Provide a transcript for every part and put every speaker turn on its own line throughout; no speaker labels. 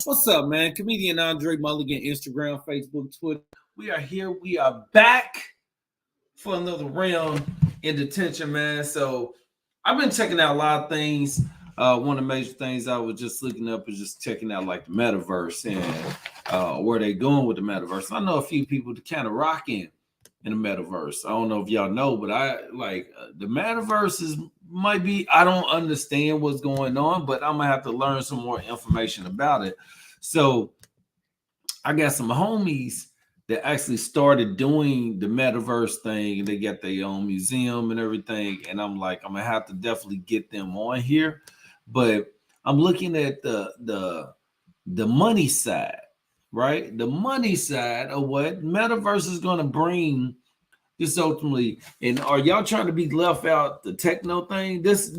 What's up, man? Comedian André Mulligan, Instagram, Facebook, Twitter. We are here. We are back for another round in detention, man. So I've been checking out a lot of things. One of the major things I was just looking up is just checking out like the metaverse and where they going with the metaverse. I know a few people that kind of rocking in the metaverse. I don't know if y'all know, but I like the metaverse might be. I don't understand what's going on, but I'm gonna have to learn some more information about it. So I got some homies that actually started doing the metaverse thing, and they got their own museum and everything. And I'm like, I'm gonna have to definitely get them on here. But I'm looking at the money side, right? The money side of what metaverse is gonna bring. This ultimately, and are y'all trying to be left out the techno thing? That's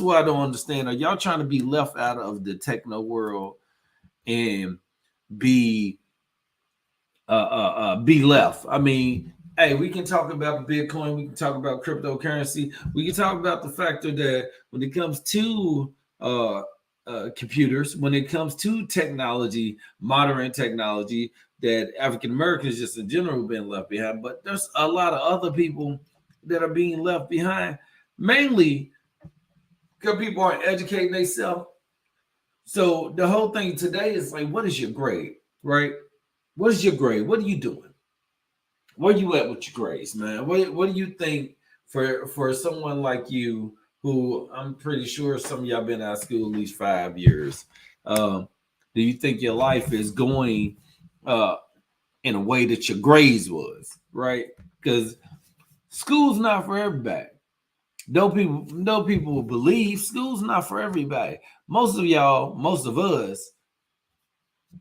what I don't understand. Are y'all trying to be left out of the techno world and be left? I mean, hey, we can talk about Bitcoin, we can talk about cryptocurrency, we can talk about the factor that when it comes to computers, when it comes to technology, modern technology, that African Americans just in general been left behind. But there's a lot of other people that are being left behind, mainly because people aren't educating themselves. So the whole thing today is like, what is your grade, right? What is your grade? What are you doing? Where you at with your grades, man? What do you think for someone like you, who I'm pretty sure some of y'all been out of school at least 5 years? Do you think your life is going in a way that your grades was, right? Because school's not for everybody. No people will believe school's not for everybody. Most of us,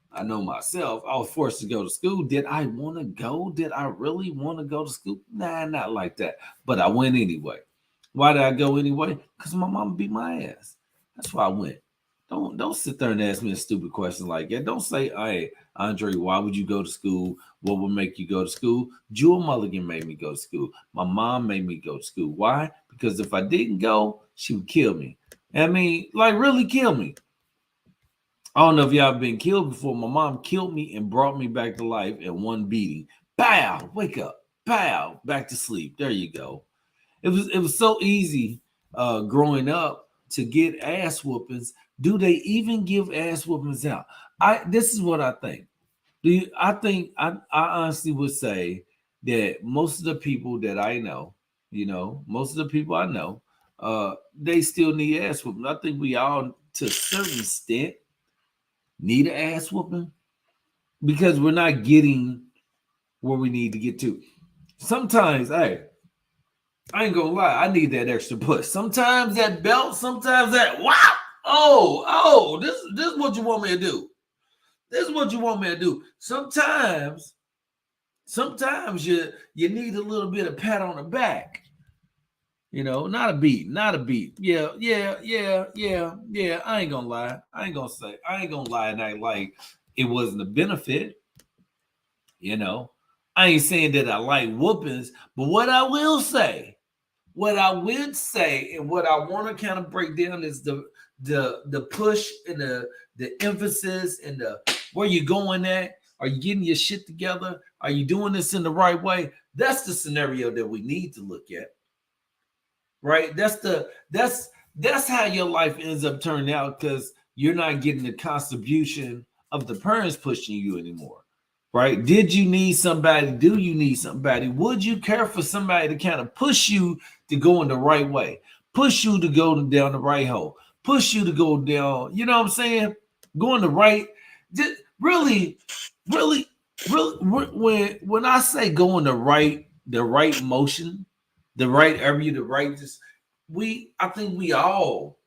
I know myself, I was forced to go to school. Did I want to go? Did I really want to go to school? Nah, not like that. But I went anyway. Why did I go anyway? Because my mama beat my ass. That's why I went. Don't sit there and ask me a stupid question like that. Don't say, hey, Andre, why would you go to school? What would make you go to school? Jewel Mulligan made me go to school. My mom made me go to school. Why? Because if I didn't go, she would kill me. I mean, like really kill me. I don't know if y'all been killed before. My mom killed me and brought me back to life in one beating. Pow, wake up. Pow, back to sleep. There you go. It was so easy growing up to get ass whoopings. Do they even give ass whoopings out? This is what I think. I honestly would say that most of the people that I know, most of the people I know, they still need ass whooping. I think we all, to a certain extent, need an ass whooping because we're not getting where we need to get to. Sometimes, hey, I ain't gonna lie, I need that extra push. Sometimes that belt, sometimes that wow. Oh, this is what you want me to do. This is what you want me to do. Sometimes you need a little bit of pat on the back. Not a beat. Yeah. I ain't gonna lie. I ain't gonna lie and act like it wasn't a benefit. I ain't saying that I like whoopings, but what I would say, and what I want to kind of break down is the push and the emphasis and the where you going at. Are you getting your shit together? Are you doing this in the right way? That's the scenario that we need to look at. Right? That's how your life ends up turning out, because you're not getting the contribution of the parents pushing you anymore. Right? Did you need somebody? Do you need somebody? Would you care for somebody to kind of push you to go in the right way? Push you to go down the right hole? Push you to go down, you know what I'm saying? Going the right, really, when I say going the right motion, the right area, the right, I think we all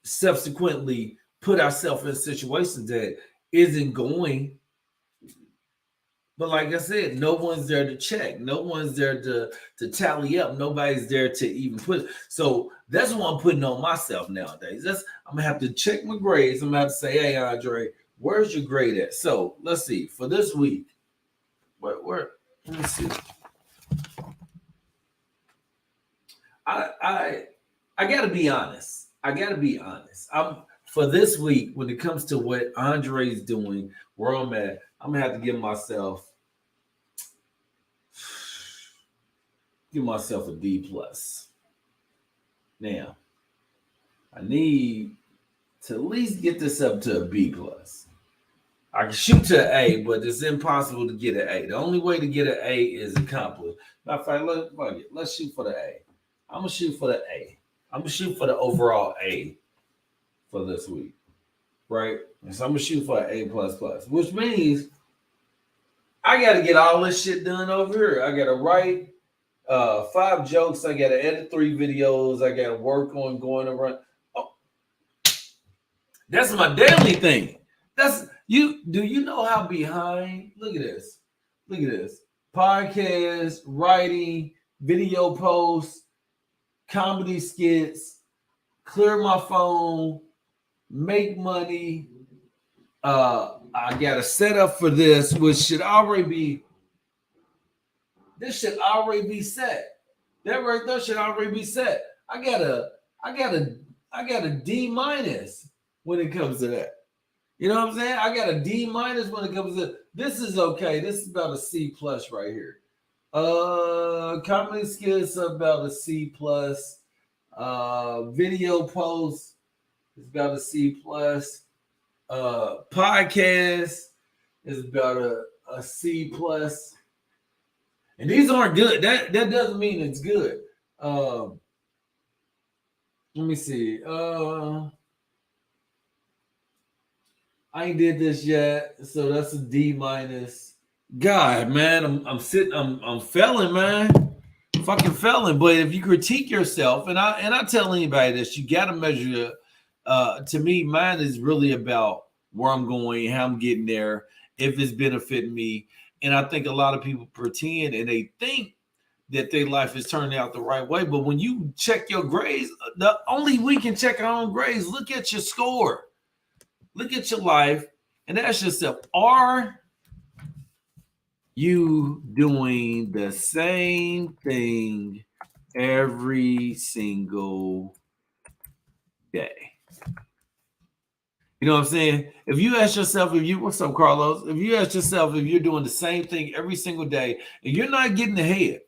subsequently put ourselves in situations that isn't going. But like I said, no one's there to check. No one's there to tally up. Nobody's there to even put. So that's what I'm putting on myself nowadays. I'm gonna have to check my grades. I'm gonna have to say, hey, Andre, where's your grade at? So let's see. For this week, where let me see. I I gotta be honest. I'm for this week when it comes to what Andre's doing, where I'm at. I'm gonna have to give myself a D plus. Now, I need to at least get this up to a B plus. I can shoot to an A, but it's impossible to get an A. The only way to get an A is accomplished. Matter of fact, let's shoot for the A. I'm gonna shoot for the A. I'm gonna shoot for the overall A for this week, right? And so I'm gonna shoot for an A plus plus, which means I got to get all this shit done over here. I got to write 5 jokes. I got to edit 3 videos. I got to work on going around. Oh, that's my daily thing. That's you. Do you know how behind? Look at this. Look at this. Podcast, writing, video posts, comedy skits, clear my phone, make money. I got a setup for this, which should already be. This should already be set. That right there should already be set. I got a D minus when it comes to that. You know what I'm saying? I got a D minus when it comes to this. Is okay. This is about a C plus right here. Comedy skills about a C plus. Video posts is about a C plus. Podcast is about a C plus. And these aren't good. That doesn't mean it's good. Let me see. I ain't did this yet, so that's a D minus. God, man, I'm failing, man. Fucking failing. But if you critique yourself, and I tell anybody this, you gotta measure. To me, mine is really about where I'm going, how I'm getting there, if it's benefiting me. And I think a lot of people pretend and they think that their life is turning out the right way. But when you check your grades, the only we can check our own grades. Look at your score. Look at your life and ask yourself, are you doing the same thing every single day? You know what I'm saying? If you ask yourself, what's up, Carlos? If you ask yourself if you're doing the same thing every single day and you're not getting ahead,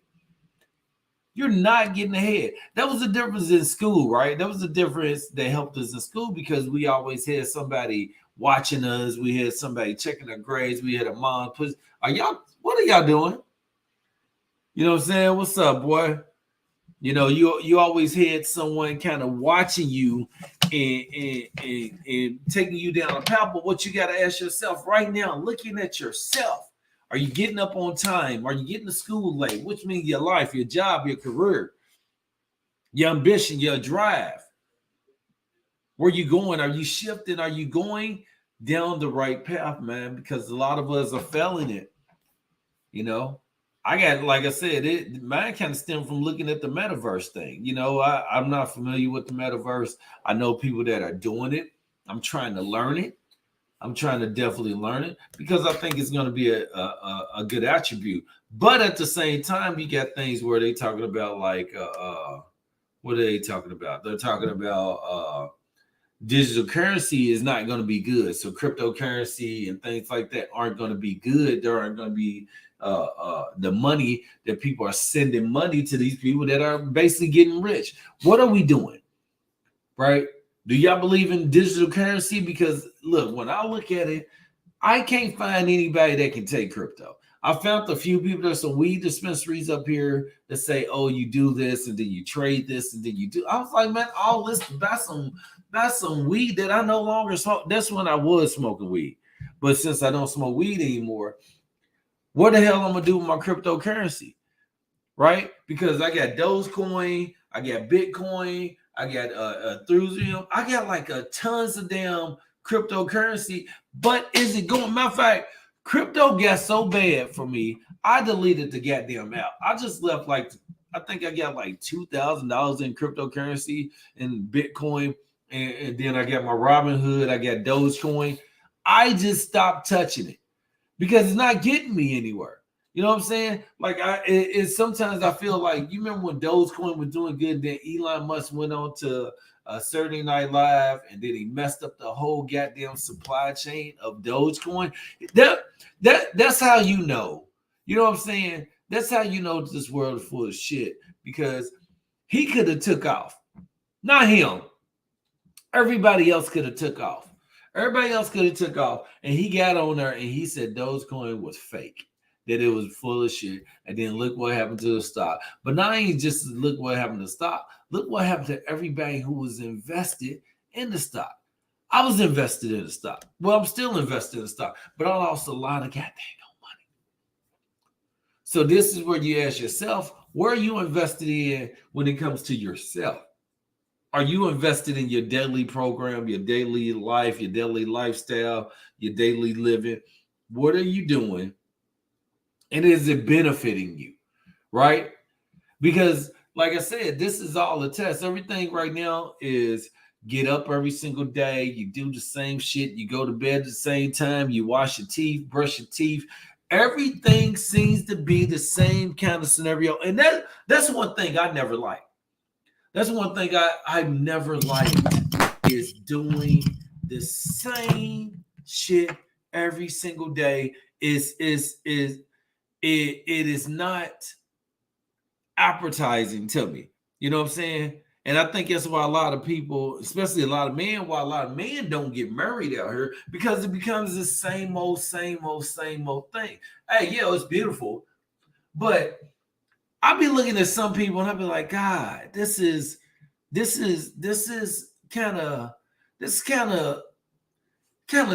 you're not getting ahead. That was the difference in school, right? That was the difference that helped us in school because we always had somebody watching us. We had somebody checking our grades. We had a mom. What are y'all doing? You know what I'm saying? What's up, boy? You know, you always had someone kind of watching you and taking you down a path. But what you got to ask yourself right now, looking at yourself, are you getting up on time? Are you getting to school late? Which means your life, your job, your career, your ambition, your drive. Where you going? Are you shifting? Are you going down the right path, man? Because a lot of us are failing it. You know, I got, like I said, mine kind of stemmed from looking at the metaverse thing. You know, I'm not familiar with the metaverse. I know people that are doing it. I'm trying to learn it. I'm trying to definitely learn it because I think it's going to be a good attribute. But at the same time, you got things where they're talking about like, what are they talking about? They're talking about digital currency is not going to be good. So cryptocurrency and things like that aren't going to be good. There aren't going to be the money that people are sending money to these people that are basically getting rich. What are we doing? Right? Do y'all believe in digital currency? Because look, when I look at it, I can't find anybody that can take crypto. I found a few people. There's some weed dispensaries up here that say, "Oh, you do this and then you trade this and then you do." I was like, man, all this that's some weed that I no longer smoke. That's when I was smoking weed, but since I don't smoke weed anymore, what the hell I'm gonna do with my cryptocurrency, right? Because I got Dogecoin, I got Bitcoin, I got Ethereum, I got like tons of damn cryptocurrency. But is it going? Matter of fact, crypto got so bad for me, I deleted the goddamn app. I just left I think I got like $2,000 in cryptocurrency and Bitcoin, and then I got my Robinhood, I got Dogecoin. I just stopped touching it because it's not getting me anywhere. You know what I'm saying? Like sometimes I feel like, you remember when Dogecoin was doing good, then Elon Musk went on to Saturday Night Live, and then he messed up the whole goddamn supply chain of Dogecoin. That's how you know. You know what I'm saying? That's how you know this world is full of shit, because he could have took off. Not him. Everybody else could have took off. Everybody else could have took off, and he got on there and he said Dogecoin was fake, that it was full of shit. And then look what happened to the stock. But not only just look what happened to the stock, look what happened to everybody who was invested in the stock. I was invested in the stock. Well, I'm still invested in the stock, but I lost a lot of goddamn money. So this is where you ask yourself, where are you invested in when it comes to yourself? Are you invested in your daily program, your daily life, your daily lifestyle, your daily living? What are you doing? And is it benefiting you? Right? Because, like I said, this is all a test. Everything right now is get up every single day. You do the same shit. You go to bed at the same time. You wash your teeth, brush your teeth. Everything seems to be the same kind of scenario. And that's one thing I never liked. That's one thing I've never liked, is doing the same shit every single day. It is not appetizing to me. You know what I'm saying? And I think that's why a lot of people, especially a lot of men, don't get married out here, because it becomes the same old thing. Hey, yeah, it's beautiful, but I'll be looking at some people and I'll be like, God, this is kind of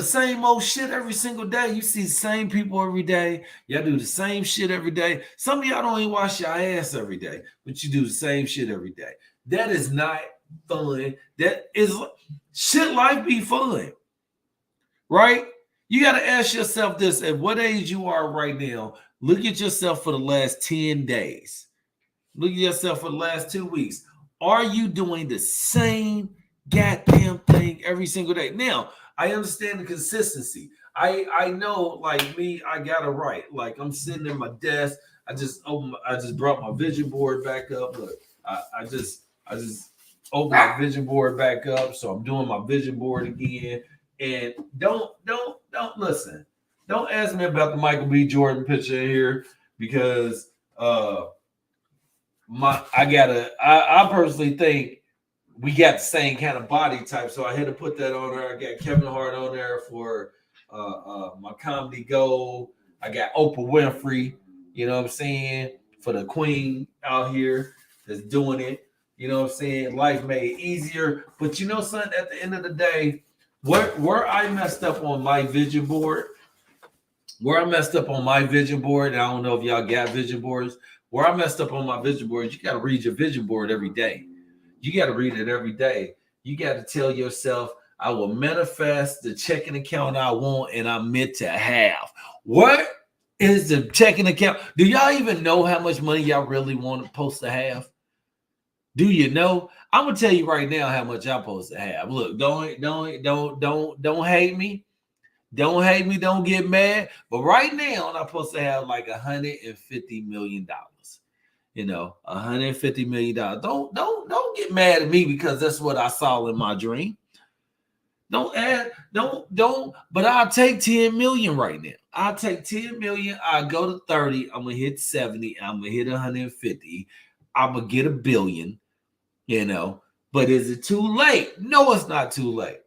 same old shit every single day. You see the same people every day. Y'all do the same shit every day. Some of y'all don't even wash your ass every day, but you do the same shit every day. That is not fun. That is shit. Life be fun, right? You got to ask yourself this: at what age you are right now, look at yourself for the last 10 days. Look at yourself for the last 2 weeks. Are you doing the same goddamn thing every single day? Now, I understand the consistency. I know, like me, I got it right. Like, I'm sitting at my desk. I just brought my vision board back up. Look, I just opened my vision board back up. So I'm doing my vision board again. And don't listen. Don't ask me about the Michael B. Jordan picture here, because I personally think we got the same kind of body type, so I had to put that on there. I got Kevin Hart on there for my comedy goal. I got Oprah Winfrey, you know what I'm saying, for the queen out here that's doing it. You know what I'm saying? Life made easier. But you know something, at the end of the day, where I messed up on my vision board, and I don't know if y'all got vision boards. Where I messed up on my vision board, you got to read your vision board every day. You got to read it every day. You got to tell yourself, I will manifest the checking account I want and I'm meant to have. What is the checking account? Do y'all even know how much money y'all really want to supposed to have? Do you know? I'm gonna tell you right now how much I'm supposed to have. Look, don't hate me. Don't hate me. Don't get mad. But right now, I'm supposed to have like $150 million. You know, $150 million. Don't get mad at me, because that's what I saw in my dream. But I'll take 10 million right now. I'll take 10 million. I go to 30. I'm gonna hit 70. I'm gonna hit 150. I'm gonna get $1 billion. You know, but is it too late? No, it's not too late.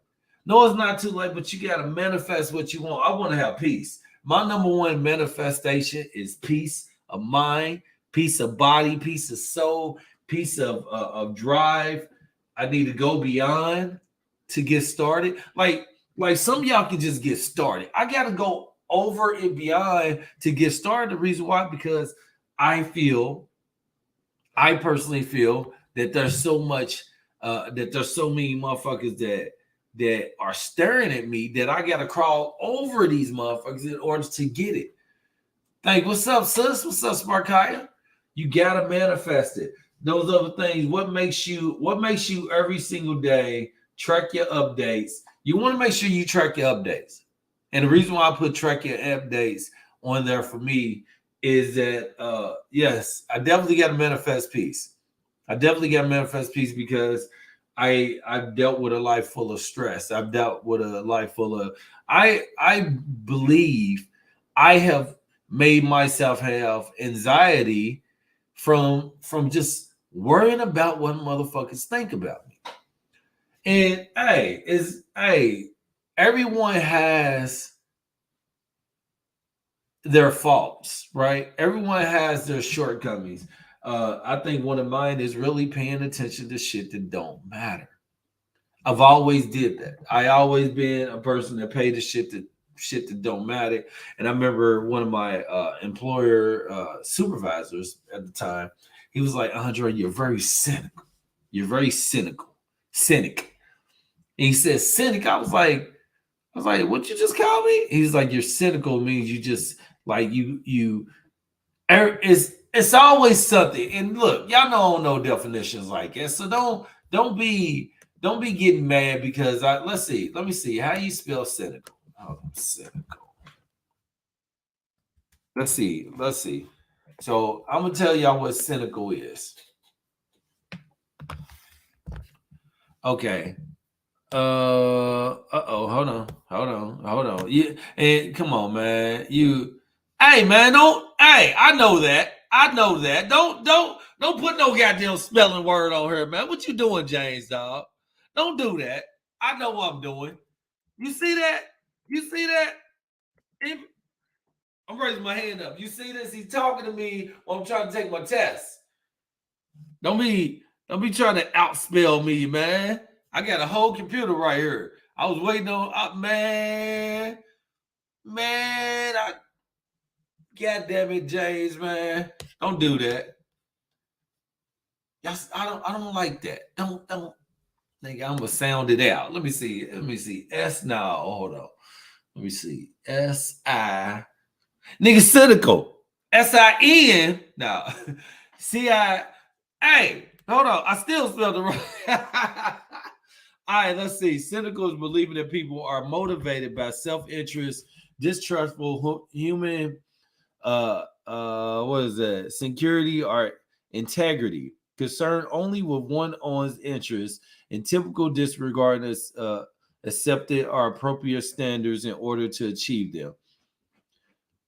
But you got to manifest what you want. I want to have peace. My number one manifestation is peace of mind, peace of body, peace of soul, peace of drive. I need to go beyond to get started. Like some of y'all can just get started. I got to go over and beyond to get started. The reason why, because I personally feel that there's so much, that there's so many motherfuckers that are staring at me that I got to crawl over these motherfuckers in order to get it. Like, what's up, sis? What's up, Sparkaya? You got to manifest it. Those other things, what makes you every single day track your updates. You want to make sure you track your updates. And the reason why I put track your updates on there for me is that yes, I definitely got to manifest peace. I definitely got to manifest peace because I've dealt with a life full of stress. I've dealt with a life full of I believe I have made myself have anxiety from just worrying about what motherfuckers think about me. And everyone has their faults, right? Everyone has their shortcomings. I think one of mine is really paying attention to shit that don't matter. I've always did that. I always been a person that paid the shit that don't matter. And I remember one of my employer supervisors at the time. He was like, "Andre, you're very cynical. You're very cynic." And he said, "Cynic." I was like, "What you just call me?" He's like, "You're cynical means you just like you. It's always something." And look, y'all know I don't know definitions like that, so don't be getting mad because let me see how you spell cynical. Oh, cynical. Let's see. So I'm gonna tell y'all what cynical is. Okay. Hold on. Yeah, and come on, man. Hey, man, don't. Hey, I know that. Don't put no goddamn spelling word on her, man. What you doing, James, dog? Don't do that. I know what I'm doing. You see that? You see that? I'm raising my hand up. You see this? He's talking to me while I'm trying to take my test. Don't be trying to outspell me, man. I got a whole computer right here. I was waiting on man. God damn it, James, man. Don't do that. Yes, I don't like that. Don't think I'm gonna sound it out. Let me see. S now. Hold on. Let me see. S-I. Nigga cynical. S-I-N. Now. C-I. Hey, hold on. I still spelled it right. All right, let's see. Cynical is believing that people are motivated by self-interest, distrustful, human, what is that? Security or integrity, concerned only with one's own interests, and typical disregard accepted or appropriate standards in order to achieve them.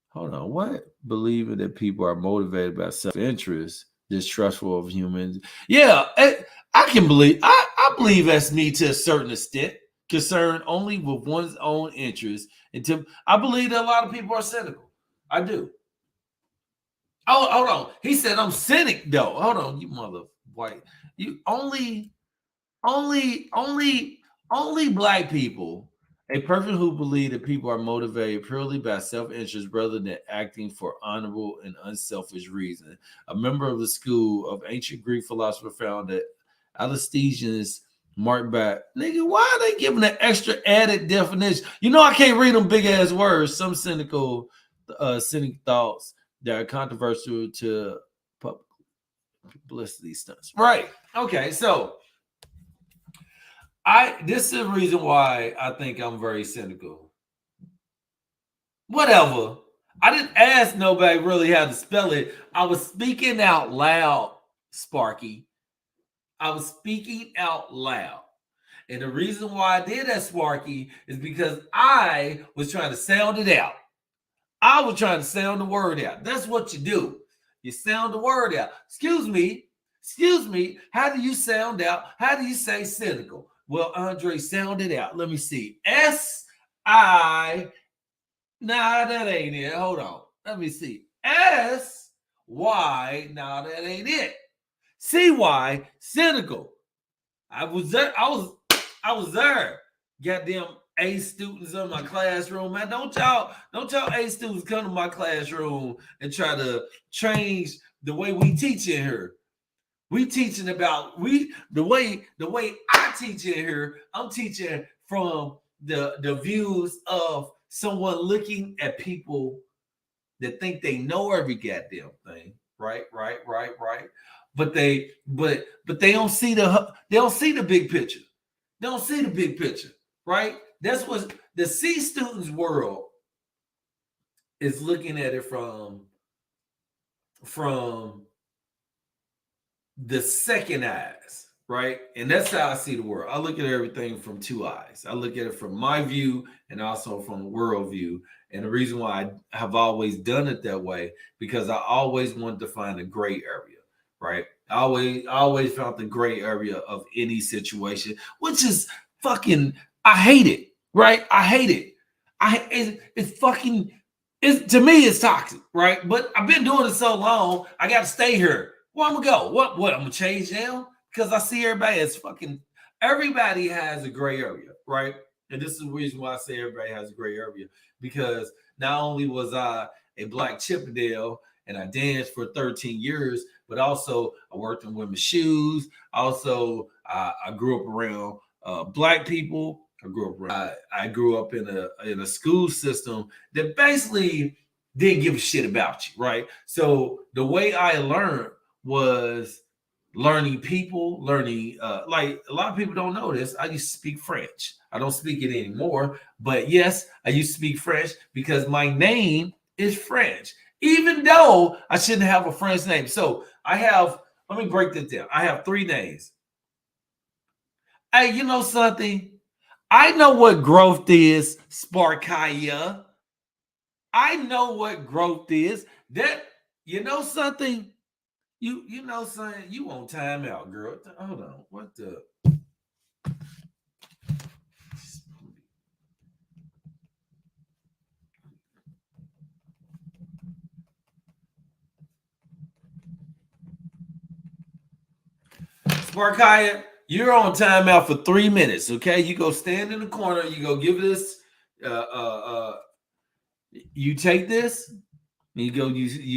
Hold on, what? Believing that people are motivated by self-interest, distrustful of humans. Yeah, I can believe. I believe that's me to a certain extent. Concerned only with one's own interests. I believe that a lot of people are cynical. I do. Oh, hold on. He said I'm cynic though. Hold on, you mother white. You only black people, a person who believe that people are motivated purely by self-interest rather than acting for honorable and unselfish reason. A member of the school of ancient Greek philosopher found that Alcestis marked by nigga. Why are they giving an extra added definition? You know I can't read them big ass words. Some cynic thoughts that are controversial to publicity stunts. Right. Okay. So this is the reason why I think I'm very cynical. Whatever. I didn't ask nobody really how to spell it. I was speaking out loud, Sparky. I was speaking out loud. And the reason why I did that, Sparky, is because I was trying to sound it out. I was trying to sound the word out. That's what you do. You sound the word out. Excuse me. How do you sound out? How do you say cynical? Well, Andre, sound it out. Let me see. S-I. Nah, that ain't it. Hold on. Let me see. S-Y. Nah, that ain't it. C-Y. Cynical. I was there. I was there. Goddamn A students in my classroom, man. Don't y'all A students come to my classroom and try to change the way we teach in here. We teaching about the way I teach in here. I'm teaching from the views of someone looking at people that think they know every goddamn thing. Right. But they don't see the big picture. They don't see the big picture, right? That's what the C students world is looking at it from from the second eyes, right? And that's how I see the world. I look at everything from two eyes. I look at it from my view and also from the world view. And the reason why I have always done it that way, because I always wanted to find a gray area, right? I always found the gray area of any situation, which is fucking, I hate it, right? I hate it. It's fucking, it's, to me, it's toxic, right? But I've been doing it so long, I got to stay here. Where I'm gonna go? What? I'm gonna change now because I see everybody as fucking. Everybody has a gray area, right? And this is the reason why I say everybody has a gray area, because not only was I a black Chippendale and I danced for 13 years, but also I worked in women's shoes. Also, I grew up around black people. I grew up in a school system that basically didn't give a shit about you, right? So the way I learned was learning people, learning like a lot of people don't know this. I used to speak French. I don't speak it anymore, but yes, I used to speak French because my name is French, even though I shouldn't have a French name. So I have, let me break this down. I have three names. Hey, you know something? I know what growth is, Sparkaya. I know what growth is. That, you know something? You know something? You on timeout, girl. Hold on. What the? Sparkaya, you're on timeout for 3 minutes. Okay, you go stand in the corner. You go give this. Uh, uh, uh, you take this. You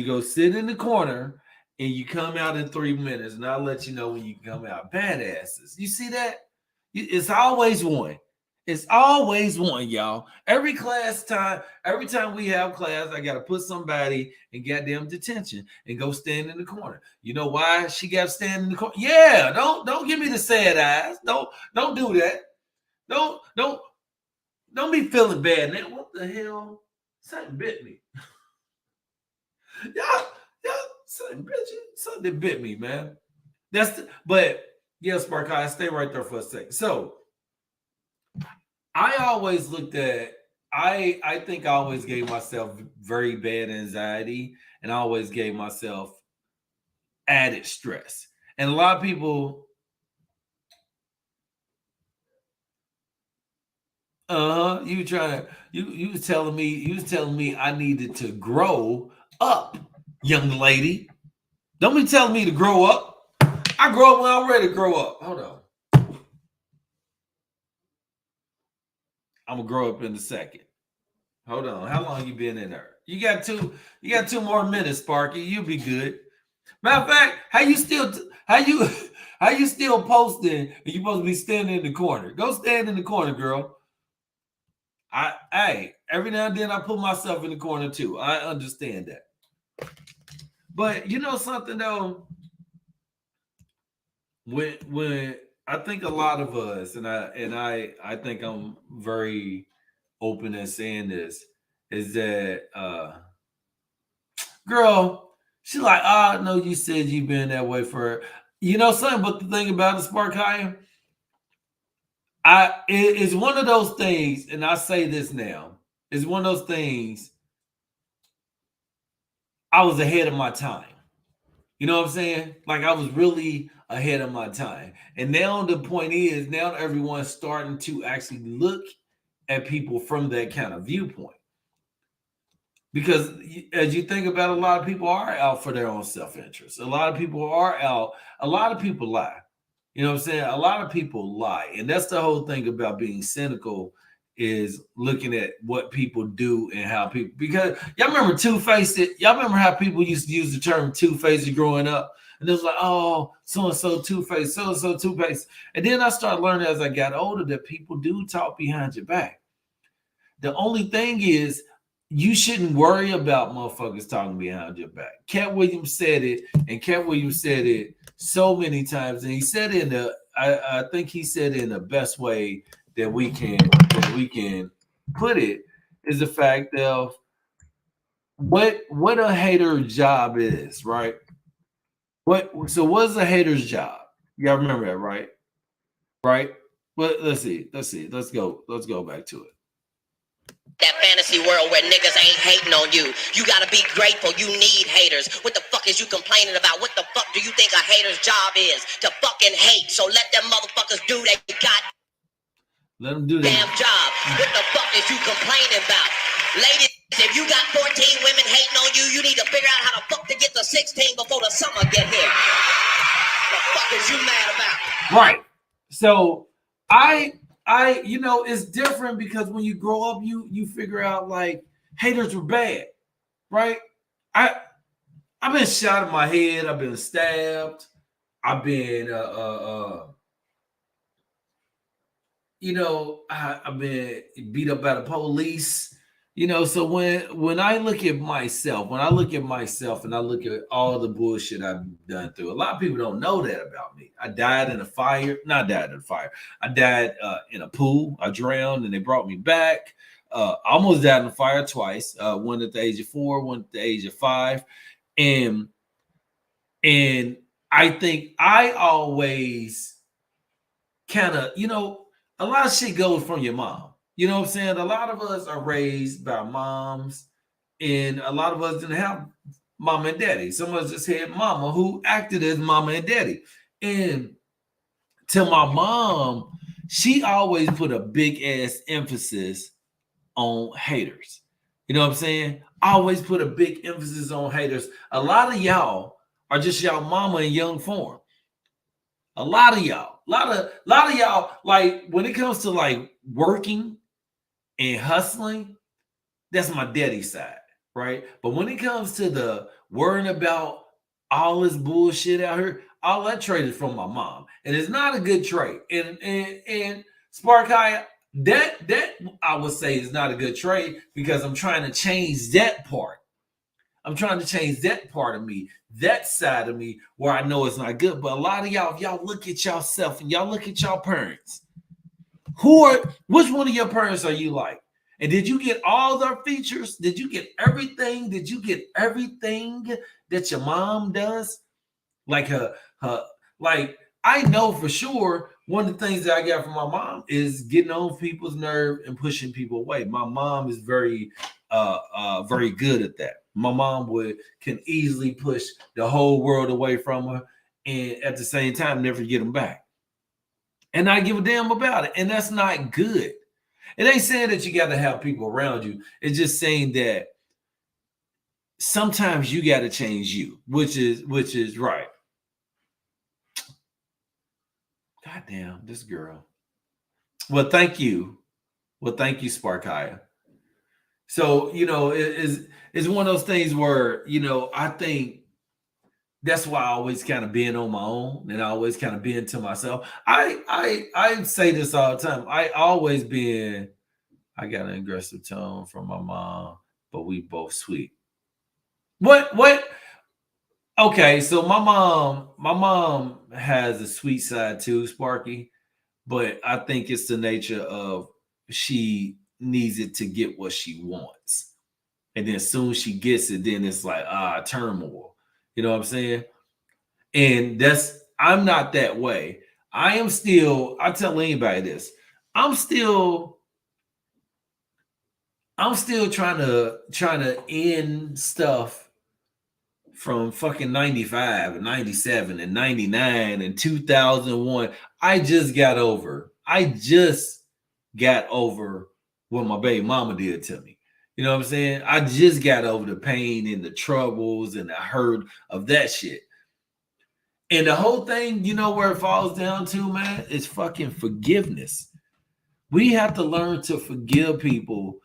go sit in the corner, and you come out in 3 minutes, and I'll let you know when you come out. Badasses. You see that? It's always one. It's always one, y'all. Every time we have class, I gotta put somebody in goddamn detention and go stand in the corner. You know why she got to stand in the corner? Yeah, don't give me the sad eyes. Don't do that. Don't be feeling bad. Now, what the hell? Something bit me. y'all, something bit me, man. But yeah, Spark, I stay right there for a second. So I always looked at I think I always gave myself very bad anxiety, and I always gave myself added stress. And a lot of people, you trying to you was telling me I needed to grow up, young lady. Don't be telling me to grow up. I grow up when I'm ready to grow up. Hold on. I'm gonna grow up in a second. Hold on. How long you been in there? You got 2 more minutes, Sparky. You'll be good. Matter of fact, how you still posting and you supposed to be standing in the corner? Go stand in the corner, girl. Every now and then I put myself in the corner too. I understand that. But you know something though, when I think a lot of us, and I think I'm very open in saying this, is that girl, she like, oh, I know you said you've been that way for, you know something, but the thing about the Spark Higher, it's one of those things, and I say this now, it's one of those things. I was ahead of my time. You know what I'm saying? Like I was really ahead of my time. And now the point is, now everyone's starting to actually look at people from that kind of viewpoint. Because as you think about it, a lot of people are out for their own self-interest. A lot of people are out, a lot of people lie. You know what I'm saying? A lot of people lie. And that's the whole thing about being cynical, is looking at what people do and how people, because y'all remember two-faced it. Y'all remember how people used to use the term two-faced growing up? And it was like, oh, so-and-so two-faced, so-and-so two-faced. And then I started learning as I got older that people do talk behind your back. The only thing is, you shouldn't worry about motherfuckers talking behind your back. Cat Williams said it, and Cat Williams said it so many times, and he said it in the, I think he said it in the best way that we can put it, is the fact of what a hater's job is, right? What's a hater's job? Y'all remember that, right? Right? Well, let's see. Let's go back to it.
That fantasy world where niggas ain't hating on you. You gotta be grateful. You need haters. What the fuck is you complaining about? What the fuck do you think a hater's job is? To fucking hate. So let them motherfuckers do their
Let them do
damn job. What the fuck is you complaining about? Ladies, if you got 14 women hating on you, you need to figure out how the fuck to get to 16 before the summer get here. The fuck is you mad about?
Right. So you know, it's different because when you grow up, you figure out like haters were bad, right? I've been shot in my head, I've been stabbed, I've been you know, I've been beat up by the police. You know, so when I look at myself, and I look at all the bullshit I've done through, a lot of people don't know that about me. I died in a fire, not died in a fire. I died in a pool. I drowned, and they brought me back. I almost died in a fire twice. One at the age of 4, one at the age of 5, and I think I always kind of, you know, a lot of shit goes from your mom. You know what I'm saying? A lot of us are raised by moms, and a lot of us didn't have mama and daddy. Some of us just had mama who acted as mama and daddy. And to my mom, she always put a big ass emphasis on haters. You know what I'm saying? Always put a big emphasis on haters. A lot of y'all are just y'all mama in young form. A lot of y'all, a lot of y'all, like when it comes to like working and hustling, that's my daddy side, right? But when it comes to the worrying about all this bullshit out here, all that trait is from my mom, and it's not a good trait. And Spark High, that I would say is not a good trait because I'm trying to change that part. I'm trying to change that part of me, that side of me where I know it's not good. But a lot of y'all, if y'all look at yourself and y'all look at y'all parents, which one of your parents are you like? And did you get all their features? Did you get everything? Did you get everything that your mom does? Like like I know for sure one of the things that I got from my mom is getting on people's nerve and pushing people away. My mom is very very good at that. My mom can easily push the whole world away from her and at the same time never get them back. And not give a damn about it. And that's not good. It ain't saying that you got to have people around you. It's just saying that sometimes you got to change you, which is right. God damn, this girl. Well, thank you. Well, thank you, Sparkaya. So, you know, it's one of those things where, you know, I think that's why I always kind of being on my own and I always kind of being to myself. I say this all the time. I got an aggressive tone from my mom, but we both sweet. What? Okay, so my mom has a sweet side too, Sparky, but I think it's the nature of she needs it to get what she wants. And then as soon as she gets it, then it's like turmoil. You know what I'm saying? And I'm not that way. I tell anybody this. I'm still trying to end stuff from fucking 95 and 97 and 99 and 2001. I just got over what my baby mama did to me. You know what I'm saying? I just got over the pain and the troubles and the hurt of that shit. And the whole thing, you know where it falls down to, man, is fucking forgiveness. We have to learn to forgive people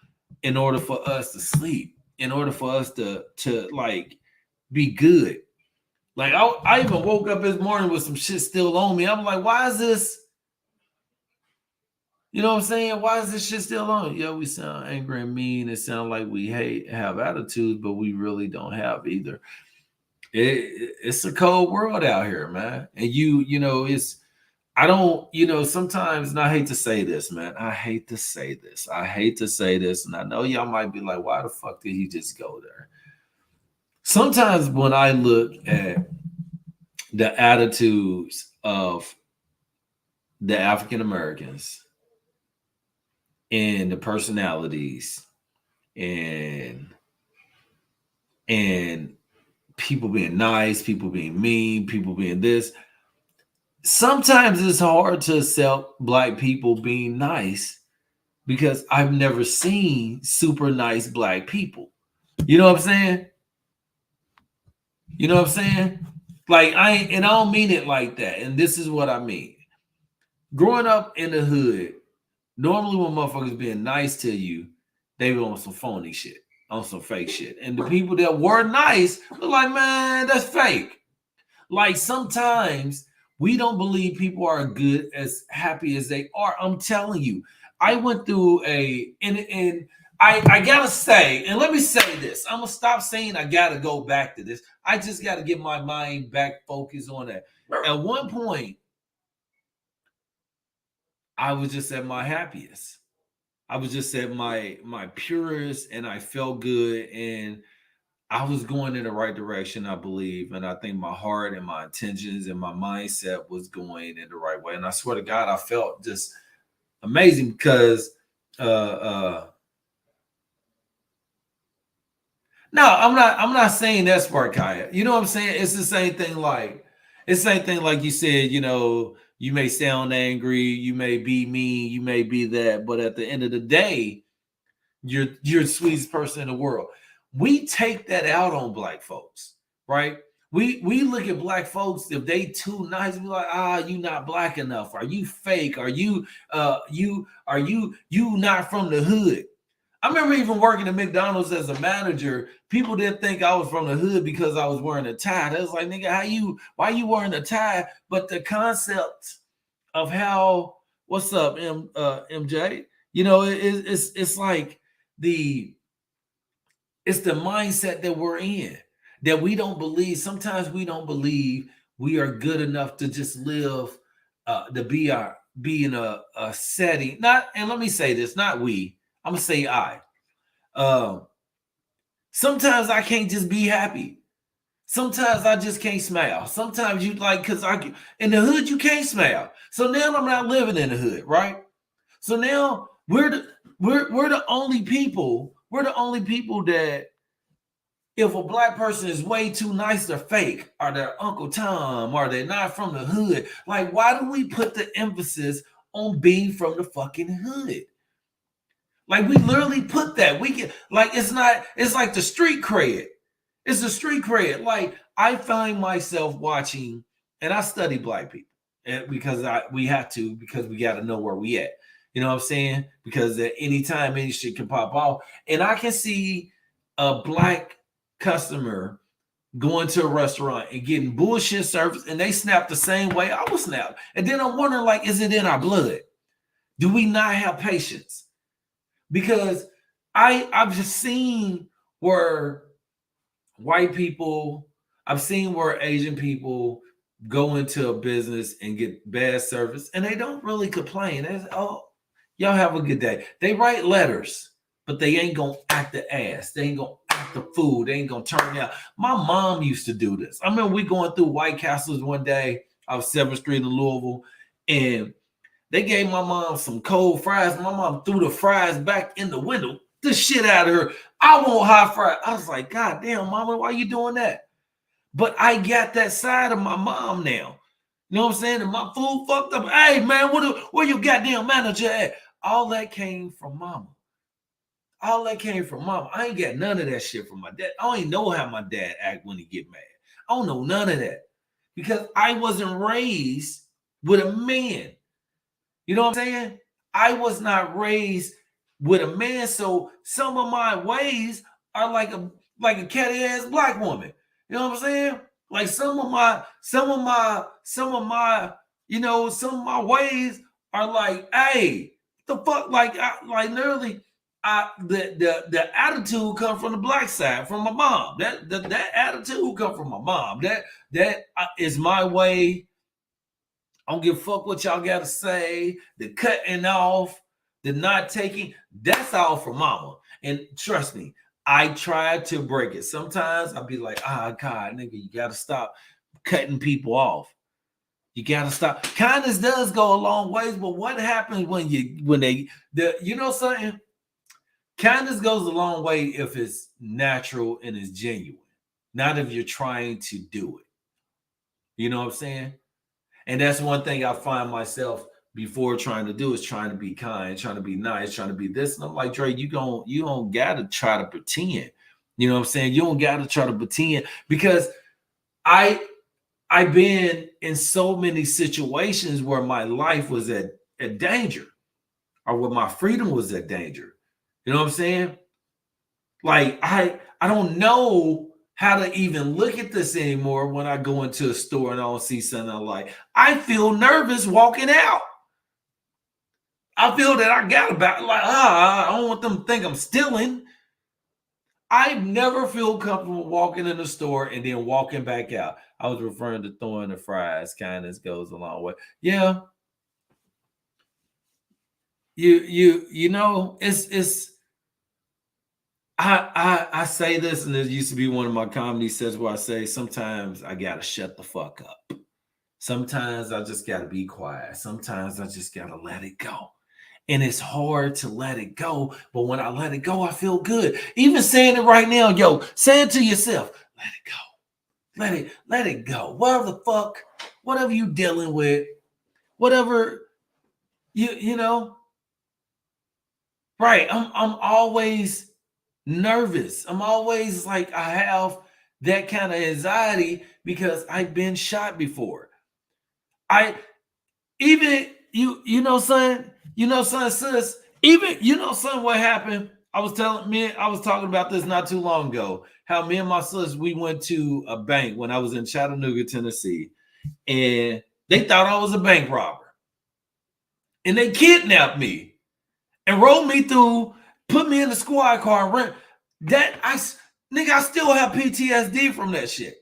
in order for us to sleep, in order for us to like be good. Like I even woke up this morning with some shit still on me. I'm like, why is this? You know what I'm saying? Why is this shit still on? Yeah, we sound angry and mean. It sounds like we have attitude, but we really don't have either. It's a cold world out here, man. And you know, I don't, you know, sometimes, and I hate to say this, man. I hate to say this. And I know y'all might be like, why the fuck did he just go there? Sometimes when I look at the attitudes of the African Americans and the personalities and and people being nice, people being mean, people being this, sometimes it's hard to accept black people being nice because I've never seen super nice black people. You know what I'm saying? You know what I'm saying? Like I don't mean it like that. And this is what I mean. Growing up in the hood, normally when motherfuckers being nice to you, they were on some phony shit, on some fake shit. And the people that were nice were like, man, that's fake. Like sometimes we don't believe people are good as happy as they are. I'm telling you, I went through and I gotta say, and let me say this. I'm gonna stop saying I gotta go back to this. I just gotta get my mind back focused on that. At one point, I was just at my happiest. I was just at my purest, and I felt good, and I was going in the right direction, I believe. And I think my heart and my intentions and my mindset was going in the right way. And I swear to God, I felt just amazing because no, I'm not saying that's part, Kaya. You know what I'm saying? It's the same thing like you said, you may sound angry, you may be mean, you may be that, but at the end of the day, you're the sweetest person in the world. We take that out on black folks, right? We look at black folks, if they too nice, we like, you not black enough. Are you fake? Are you you not from the hood? I remember even working at McDonald's as a manager. People didn't think I was from the hood because I was wearing a tie. They was like, nigga, why you wearing a tie? But the concept of how, what's up, MJ? It's like the it's the mindset that we're in, that we don't believe. Sometimes we don't believe we are good enough to just live, to be in a setting. Not, and let me say this, not we. I'm gonna say I. Um, Sometimes I can't just be happy. Sometimes I just can't smile. Sometimes you like, cause in the hood you can't smile. So now I'm not living in the hood, right? So now we're the only people. We're the only people that if a black person is way too nice, they're fake, or they're Uncle Tom, or they're not from the hood. Like, why do we put the emphasis on being from the fucking hood? Like, we literally put that. We get like it's like the street cred. It's the street cred. Like, I find myself watching, and I study black people, and because we have to, because we got to know where we at. You know what I'm saying? Because at any time any shit can pop off. And I can see a black customer going to a restaurant and getting bullshit service, and they snap the same way I was snapped. And then I'm wondering, like, is it in our blood? Do we not have patience? Because I've just seen where white people, I've seen where Asian people go into a business and get bad service, and they don't really complain. They say, oh, y'all have a good day. They write letters, but they ain't gonna act the ass. They ain't gonna act the fool. They ain't gonna turn out. My mom used to do this. I remember we going through White Castles one day. I was 7th Street in Louisville, and they gave my mom some cold fries. My mom threw the fries back in the window, the shit out of her. I want hot fries. I was like, God damn, mama, why you doing that? But I got that side of my mom now. You know what I'm saying? And my food fucked up. Hey, man, where your goddamn manager at? All that came from mama. All that came from mama. I ain't got none of that shit from my dad. I don't even know how my dad act when he get mad. I don't know none of that because I wasn't raised with a man. You know what I'm saying? I was not raised with a man, so some of my ways are like a catty ass black woman. You know what I'm saying? Like some of my some of my ways are like, hey, the fuck, like literally, the attitude come from the black side, from my mom. That attitude come from my mom. That is my way. I don't give a fuck what y'all got to say. The cutting off, the not taking, that's all from mama. And trust me, I try to break it. Sometimes I'll be like, God, nigga, you gotta stop cutting people off. You gotta stop. Kindness does go a long ways, but what happens when you know something? Kindness goes a long way if it's natural and it's genuine, not if you're trying to do it. You know what I'm saying? And that's one thing I find myself before trying to do is trying to be kind, trying to be nice, trying to be this. And I'm like, Dre, you don't gotta try to pretend. You know what I'm saying? You don't gotta try to pretend because I've been in so many situations where my life was at danger or where my freedom was at danger. You know what I'm saying? Like I don't know how to even look at this anymore when I go into a store and I don't see something I like. I feel nervous walking out. I feel that I got about like, I don't want them to think I'm stealing. I never feel comfortable walking in the store and then walking back out. I was referring to throwing the fries. Kindness goes a long way. Yeah. You know, it's I say this, and it used to be one of my comedy sets where I say sometimes I gotta shut the fuck up. Sometimes I just gotta be quiet. Sometimes I just gotta let it go. And it's hard to let it go, but when I let it go, I feel good. Even saying it right now, yo, say it to yourself. Let it go. Let it go. Whatever the fuck, whatever you dealing with, whatever you know. Right. I'm always nervous. I'm always like I have that kind of anxiety because I've been shot before. I even you know, son, sis, even son, what happened? I was talking about this not too long ago. How me and my sis, we went to a bank when I was in Chattanooga, Tennessee, and they thought I was a bank robber. And they kidnapped me and rolled me through, put me in the squad car and ran. I still have PTSD from that shit.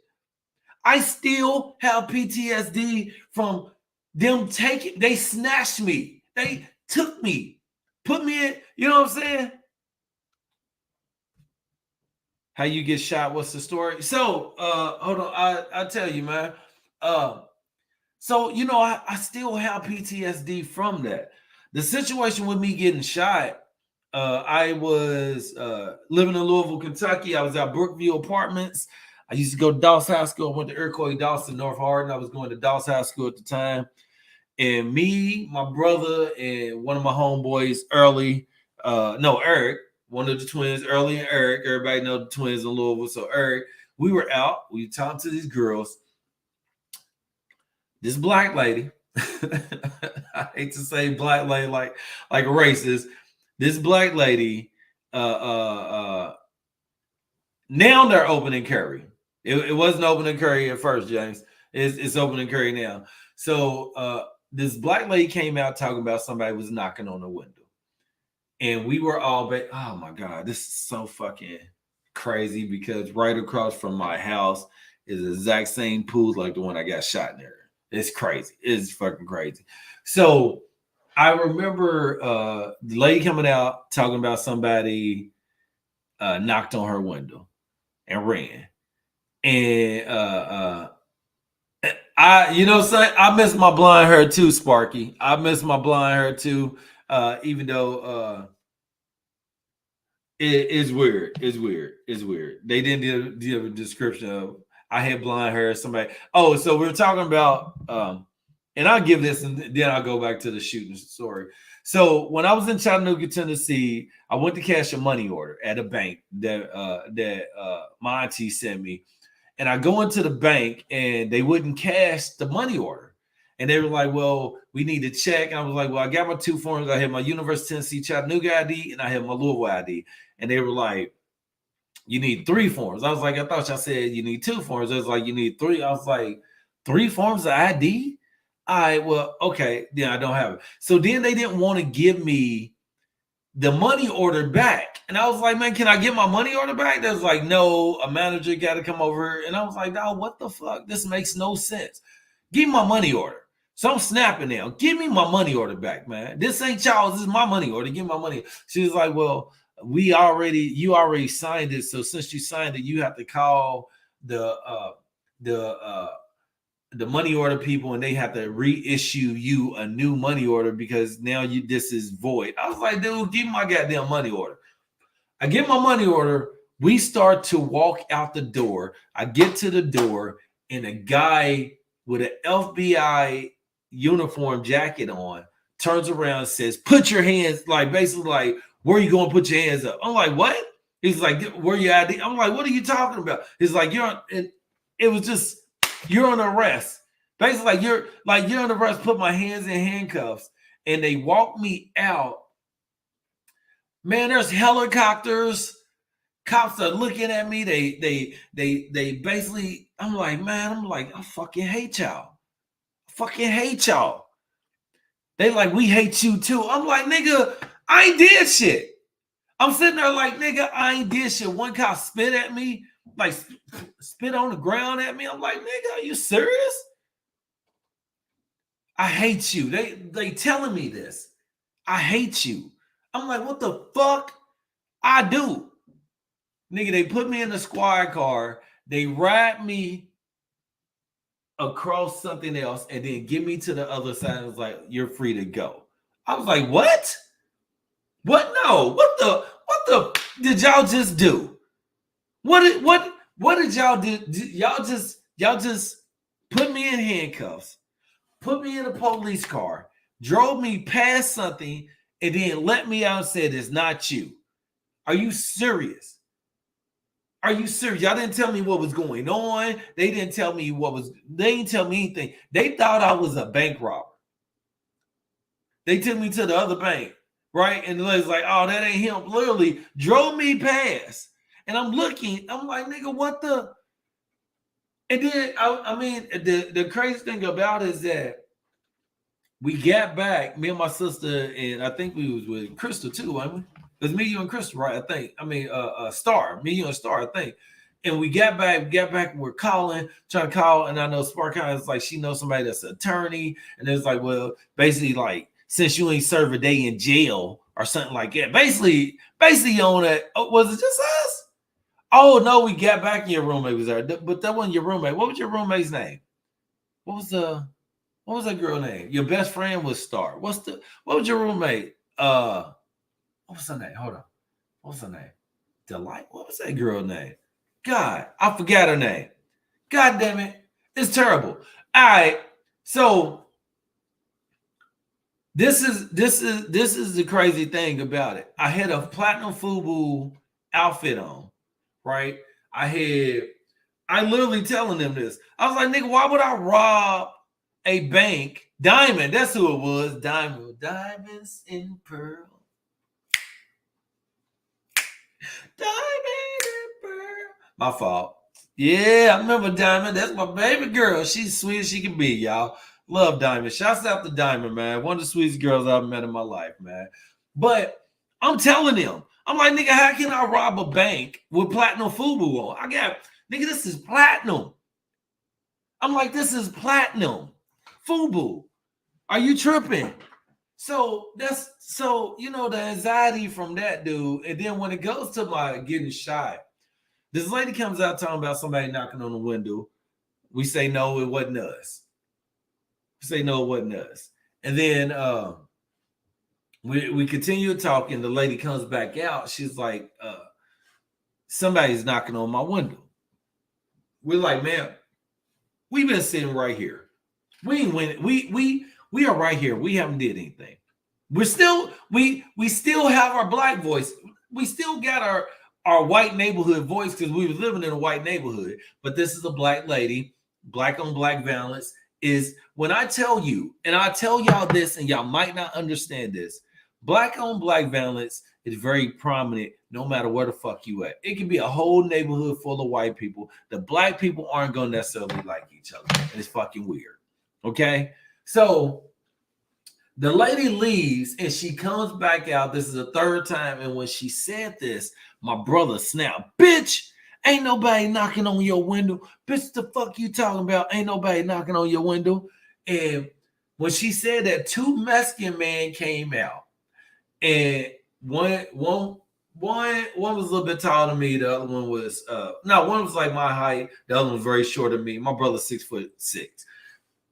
I still have PTSD from them they snatched me. They took me, put me in, you know what I'm saying? How you get shot, what's the story? So, hold on, I tell you, man. So, you know, I still have PTSD from that. The situation with me getting shot, I was living in Louisville, Kentucky. I was at Brookview Apartments. I used to go to Dawson High School. I went to Iroquois Dawson, North Hardin. I was going to Dawson High School at the time. And me, my brother, and one of my homeboys, Eric, one of the twins, Early and Eric. Everybody know the twins in Louisville. So Eric, we were out. We talked to these girls. This black lady, I hate to say black lady like a racist. This black lady, now they're opening curry. It wasn't opening curry at first, James. It's opening curry now. So this black lady came out talking about somebody was knocking on the window. And we were all oh my God, this is so fucking crazy because right across from my house is the exact same pool like the one I got shot in there. It's crazy. It's fucking crazy. So I remember the lady coming out talking about somebody knocked on her window and ran. And I miss my blonde hair too, Sparky. I miss my blonde hair too, even though it's weird. It's weird. It's weird. They didn't give a description of I had blonde hair. Somebody. Oh, so we're talking about, and I'll give this, and then I'll go back to the shooting story. So when I was in Chattanooga, Tennessee, I went to cash a money order at a bank that my auntie sent me. And I go into the bank and they wouldn't cash the money order. And they were like, well, we need to check. And I was like, well, I got my two forms. I had my University of Tennessee Chattanooga ID and I had my Louisville ID. And they were like, you need 3 forms. I was like, I thought y'all said you need 2 forms. It was like, you need 3. I was like, 3 forms of ID? All right, well, okay. Yeah, I don't have it. So then they didn't want to give me the money order back. And I was like, man, can I get my money order back? They was like, no, a manager got to come over. And I was like, no, what the fuck? This makes no sense. Give me my money order. So I'm snapping now. Give me my money order back, man. This ain't y'all's. This is my money order. Give me my money. She was like, well, you already signed it. So since you signed it, you have to call the money order people, and they have to reissue you a new money order because now this is void. I was like, dude, give me my goddamn money order. I get my money order. We start to walk out the door. I get to the door, and a guy with an FBI uniform jacket on turns around and says, "Put your hands," like basically like, "Where are you going to put your hands up?" I'm like, "What?" He's like, "Where you at?" I'm like, "What are you talking about?" He's like, it was just, "You're on arrest." Basically, you're on arrest. Put my hands in handcuffs, and they walk me out. Man, there's helicopters. Cops are looking at me. They basically, I'm like, I fucking hate y'all. I fucking hate y'all. They like, we hate you too. I'm like, nigga, I ain't did shit. I'm sitting there like, nigga, I ain't did shit. One cop spit at me, like spit on the ground at me. I'm like, nigga, are you serious? I hate you. They telling me this. I hate you. I'm like, what the fuck I do? Nigga, they put me in the squad car. They ride me across something else and then get me to the other side. And was like, you're free to go. I was like, what? What? No. What the did y'all just do? What did y'all do? Y'all just put me in handcuffs, put me in a police car, drove me past something, and then let me out and said it's not you. Are you serious? Are you serious? Y'all didn't tell me what was going on. They didn't tell me they didn't tell me anything. They thought I was a bank robber. They took me to the other bank, right? And it was like, oh, that ain't him. Literally drove me past. And I'm looking, I'm like, nigga, what the? And then, I mean, the crazy thing about it is that we got back, me and my sister, and I think we was with Crystal too, wasn't we? It was me, you, and Crystal, right? I think. I mean, Star, me, you, and Star, I think. And we got back, we're trying to call, and I know Spark kind of is like, she knows somebody that's an attorney, and it's like, well, basically, like, since you ain't serve a day in jail or something like that, basically on that, was it just us? Oh no, we got back and your roommate was there, but that wasn't your roommate. What was your roommate's name? What was that girl name? Your best friend was Star. What was your roommate? What was her name? Hold on. What was her name? Delight? What was that girl name? God, I forgot her name. God damn it. It's terrible. All right. So this is the crazy thing about it. I had a platinum FUBU outfit on, right? I literally telling them this. I was like, nigga, why would I rob a bank? Diamond, that's who it was. Diamonds in pearl. Diamond and pearl. My fault. Yeah, I remember Diamond. That's my baby girl. She's sweet as she can be, y'all. Love Diamond. Shouts out to Diamond, man. One of the sweetest girls I've met in my life, man. But I'm telling them, I'm like, nigga, how can I rob a bank with platinum FUBU on? Nigga, this is platinum. I'm like, this is platinum FUBU. Are you tripping? So the anxiety from that dude, and then when it goes to my getting shot, this lady comes out talking about somebody knocking on the window. We say no, it wasn't us. And then we continue talking. The lady comes back out. She's like, somebody's knocking on my window. We're like, man, we've been sitting right here. We ain't winning. We are right here. We haven't did anything. We still have our black voice. We still got our white neighborhood voice because we was living in a white neighborhood. But this is a black lady. Black on black violence is when I tell you, and I tell y'all this, and y'all might not understand this. Black on black violence is very prominent no matter where the fuck you at. It can be a whole neighborhood full of white people. The black people aren't going to necessarily like each other. And it's fucking weird. Okay? So the lady leaves and she comes back out. This is the third time. And when she said this, my brother snapped. Bitch, ain't nobody knocking on your window. Bitch, the fuck you talking about? Ain't nobody knocking on your window. And when she said that, two Mexican men came out. And one One was a little bit taller than me. The other one was no, one was like my height. The other one was very short of me. My brother's 6'6".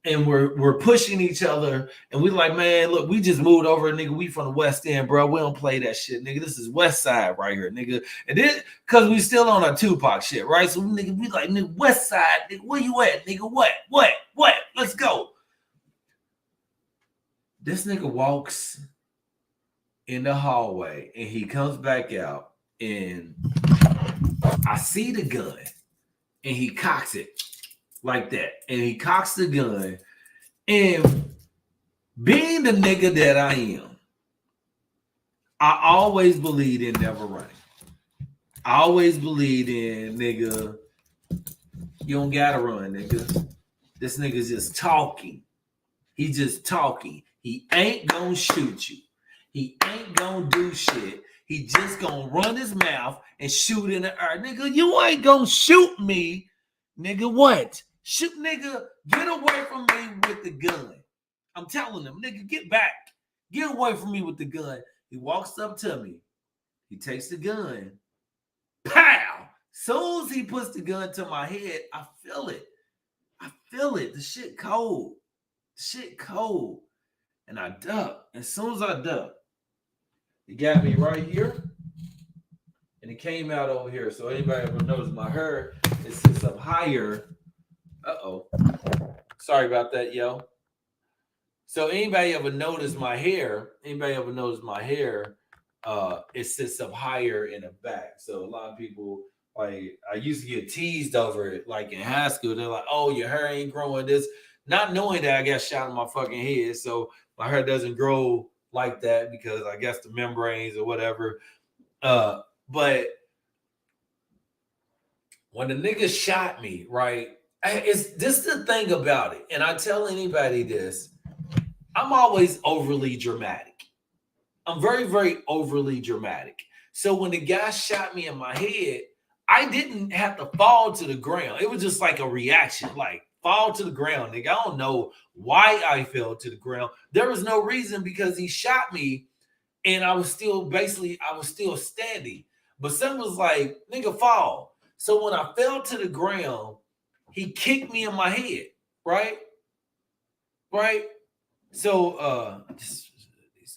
And we're pushing each other, and we like, man, look, we just moved over, nigga. We from the West End, bro. We don't play that shit, nigga. This is West Side right here, nigga. And then, cause we still on our Tupac shit, right? So nigga, we like, nigga, West Side, nigga, where you at, nigga? What? Let's go. This nigga walks in the hallway, and he comes back out, and I see the gun, and he cocks it like that, and he cocks the gun. And being the nigga that I am, I always believed in never running. I always believed in, nigga, you don't gotta run, nigga. This nigga's just talking. He's just talking. He ain't gonna shoot you. He ain't gonna do shit. He just gonna run his mouth and shoot in the air. Nigga, you ain't gonna shoot me. Nigga, what? Shoot, nigga, get away from me with the gun. I'm telling him, nigga, get back. Get away from me with the gun. He walks up to me. He takes the gun. Pow! Soon as he puts the gun to my head, I feel it. I feel it. The shit cold. The shit cold. And I duck. As soon as I duck, he got me right here. And it came out over here. So anybody ever notice my hair, it sits up higher. Uh-oh. Sorry about that, yo. So anybody ever notice my hair? It sits up higher in the back. So a lot of people, like, I used to get teased over it, like in high school. They're like, oh, your hair ain't growing this. Not knowing that I got shot in my fucking head. So my hair doesn't grow like that because I guess the membranes or whatever. But when the nigga shot me, right? It's this the thing about it, and I tell anybody this, I'm always overly dramatic. I'm very, very overly dramatic. So when the guy shot me in my head, I didn't have to fall to the ground. It was just like a reaction, like fall to the ground, nigga. I don't know why I fell to the ground. There was no reason because he shot me and I was still standing. But someone was like, nigga, fall. So when I fell to the ground, he kicked me in my head, right? Right? So these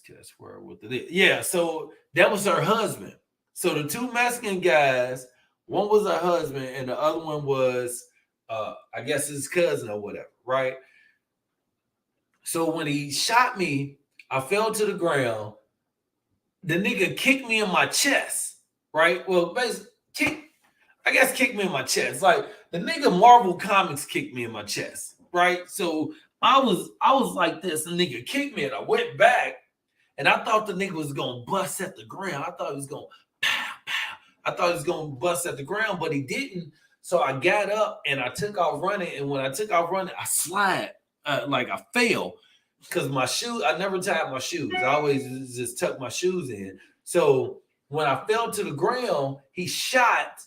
cats were with it. Yeah, so that was her husband. So the two Mexican guys, one was her husband, and the other one was I guess his cousin or whatever, right? So when he shot me, I fell to the ground. The nigga kicked me in my chest, right? Well, basically, kicked me in my chest. Like the nigga Marvel Comics kicked me in my chest, right? So I was like this, and nigga kicked me, and I went back, and I thought the nigga was gonna bust at the ground. I thought he was gonna pow, pow. I thought he was gonna bust at the ground, but he didn't. So I got up and I took off running, and when I took off running, I slid, like I fell. Because my shoe, I never tied my shoes. I always just tuck my shoes in. So when I fell to the ground, he shot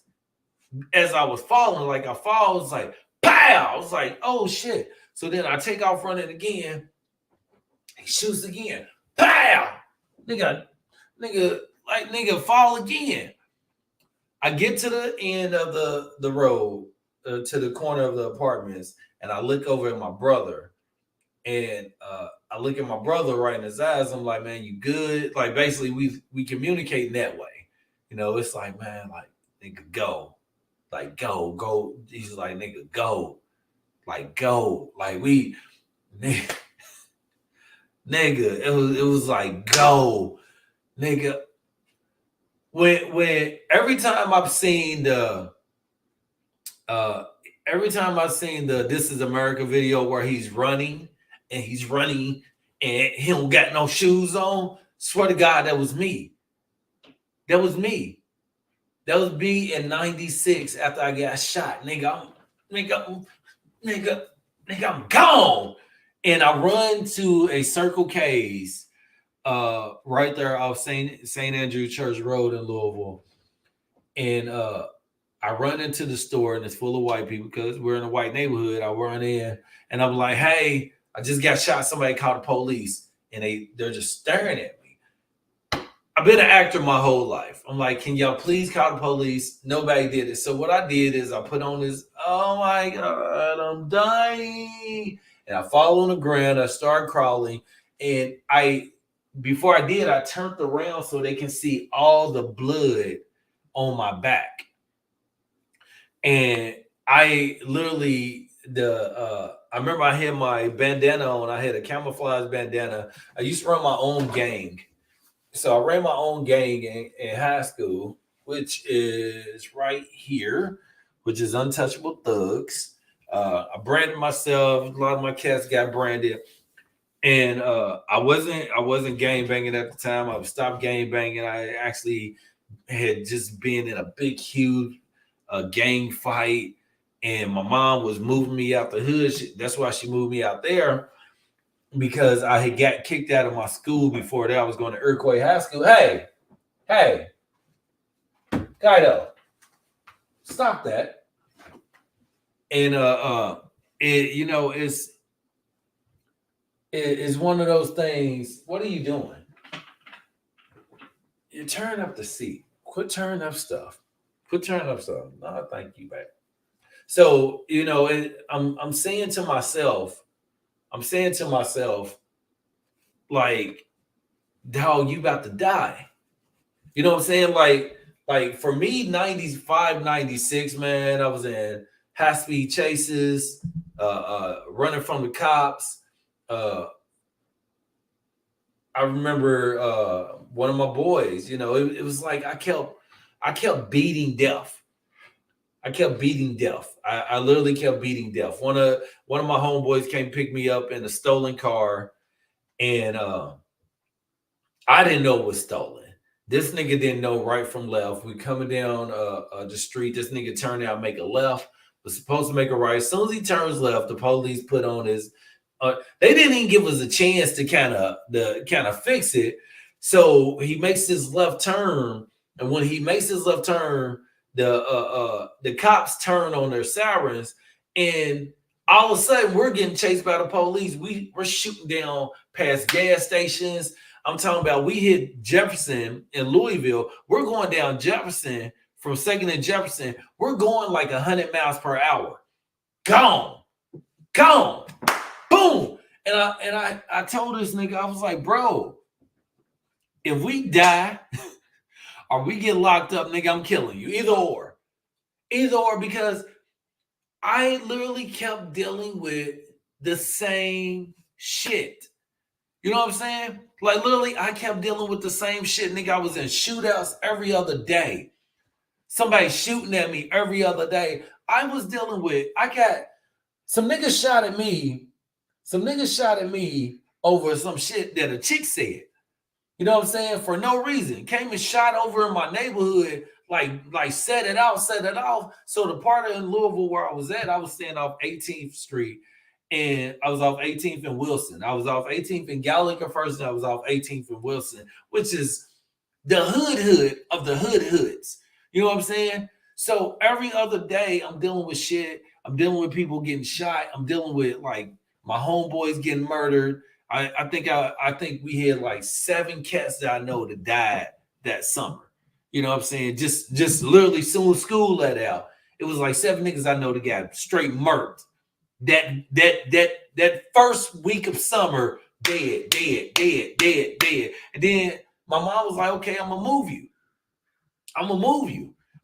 as I was falling. Like I fall, it's like, pow! I was like, oh shit. So then I take off running again. He shoots again. Pow! Nigga, fall again. I get to the end of the road, to the corner of the apartments, and I look over at my brother. And I look at my brother right in his eyes. I'm like, man, you good? Like, basically, we communicate in that way. You know, it's like, man, like, nigga, go. Like, go. He's like, nigga, go. Like, go. Like, nigga, it was like, go. Nigga. When every time I've seen the This Is America video where he's running, and he don't got no shoes on, swear to God, that was me. That was me in 96 after I got shot. Nigga, I'm gone. And I run to a Circle K's right there off St. Andrew Church Road in Louisville. And I run into the store, and it's full of white people because we're in a white neighborhood. I run in, and I'm like, hey, I just got shot. Somebody called the police, and they're just staring at me. I've been an actor my whole life. I'm like, can y'all please call the police? Nobody did it. So what I did is I put on this, oh my God, I'm dying. And I fall on the ground. I start crawling. And before I did, I turned around so they can see all the blood on my back. And I literally, I remember I had my bandana on. I had a camouflage bandana. I used to run my own gang. So I ran my own gang in high school, which is right here, which is Untouchable Thugs. I branded myself. A lot of my cats got branded, and I wasn't gang banging at the time. I stopped gang banging. I actually had just been in a big, huge gang fight, and my mom was moving me out the hood. That's why she moved me out there, because I had got kicked out of my school before that. I was going to Iroquois High School. Hey, Guido, stop that. And it's one of those things. What are you doing? You turn up the seat. Quit turning up stuff. Quit turning up stuff. No, thank you, babe. So I'm saying to myself, like, dog, you about to die. You know what I'm saying? Like for me, 95, 96, man, I was in high-speed chases, running from the cops. I remember one of my boys, it was like I kept beating death. I kept beating death. I literally kept beating death. One of my homeboys came pick me up in a stolen car, and I didn't know it was stolen. This nigga didn't know right from left. We coming down the street. This nigga turned out, make a left. Was supposed to make a right. As soon as he turns left, the police put on his. They didn't even give us a chance to kind of fix it. So he makes his left turn, and when he makes his left turn, the cops turn on their sirens, and all of a sudden we're getting chased by the police. We're shooting down past gas stations. I'm talking about, we hit Jefferson in Louisville. We're going down Jefferson from 2nd and Jefferson. We're going like 100 miles per hour. Gone, boom. And I told this nigga, I was like, bro, if we die or we get locked up, nigga, I'm killing you. Either or, because I literally kept dealing with the same shit. You know what I'm saying? Like, literally, I kept dealing with the same shit. Nigga, I was in shootouts every other day. Somebody shooting at me every other day. I got some niggas shot at me. Some niggas shot at me over some shit that a chick said. You know what I'm saying? For no reason. Came and shot over in my neighborhood, like set it off. So the part in Louisville where I was at, I was staying off 18th Street. And I was off 18th and Wilson. I was off 18th and Gallagher first, and I was off 18th and Wilson, which is the hood of the hoods. You know what I'm saying? So every other day, I'm dealing with shit. I'm dealing with people getting shot. I'm dealing with like my homeboys getting murdered. I think we had like 7 cats that I know that died that summer. You know what I'm saying? Just literally soon as school let out, it was like 7 niggas I know that got straight murked. That first week of summer, dead. And then my mom was like, okay, I'm gonna move you.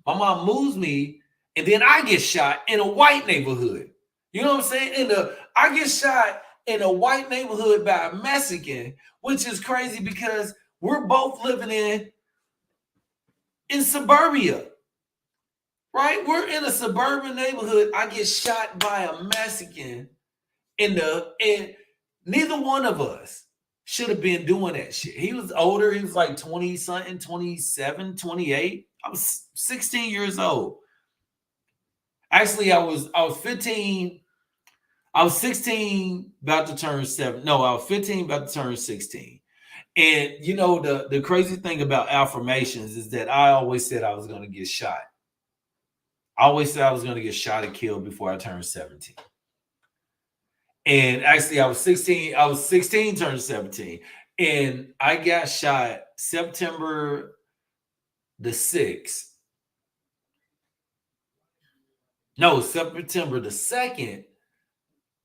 My mom moves me, and then I get shot in a white neighborhood. You know what I'm saying? I get shot in a white neighborhood by a Mexican, which is crazy because we're both living in suburbia. Right? We're in a suburban neighborhood. I get shot by a Mexican and neither one of us should have been doing that shit. He was older. He was like 20 something, 27, 28. I was 16 years old. Actually, I was 15. I was 16, about to turn 7. No, I was 15, about to turn 16. And the crazy thing about affirmations is that I always said I was going to get shot. I always said I was going to get shot and killed before I turned 17. And actually, I was 16. I was 16, turned 17. And I got shot September the 6th. No, September the 2nd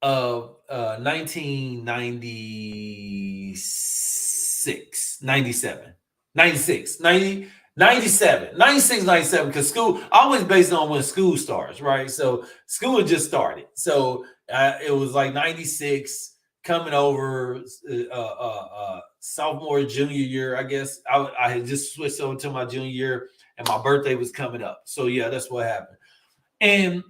of 1996, 97, 96, 90, 97, 96, 97, because school, always based on when school starts, right? So school had just started. So it was like 96 coming over sophomore, junior year, I guess. I had just switched over to my junior year and my birthday was coming up. So yeah, that's what happened. And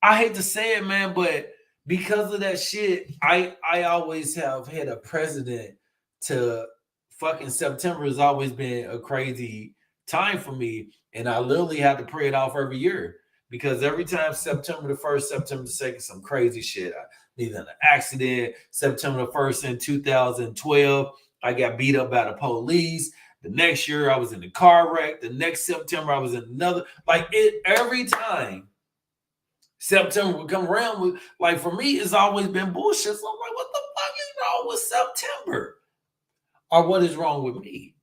I hate to say it, man, but because of that shit, I always have had a precedent to fucking September has always been a crazy time for me. And I literally have to pray it off every year because every time September the 1st, September the 2nd, some crazy shit. I needed an accident. September the 1st in 2012, I got beat up by the police. The next year, I was in a car wreck. The next September, I was in another. Like it every time September would come around with, like for me, it's always been bullshit. So I'm like, what the fuck is wrong with September? Or what is wrong with me?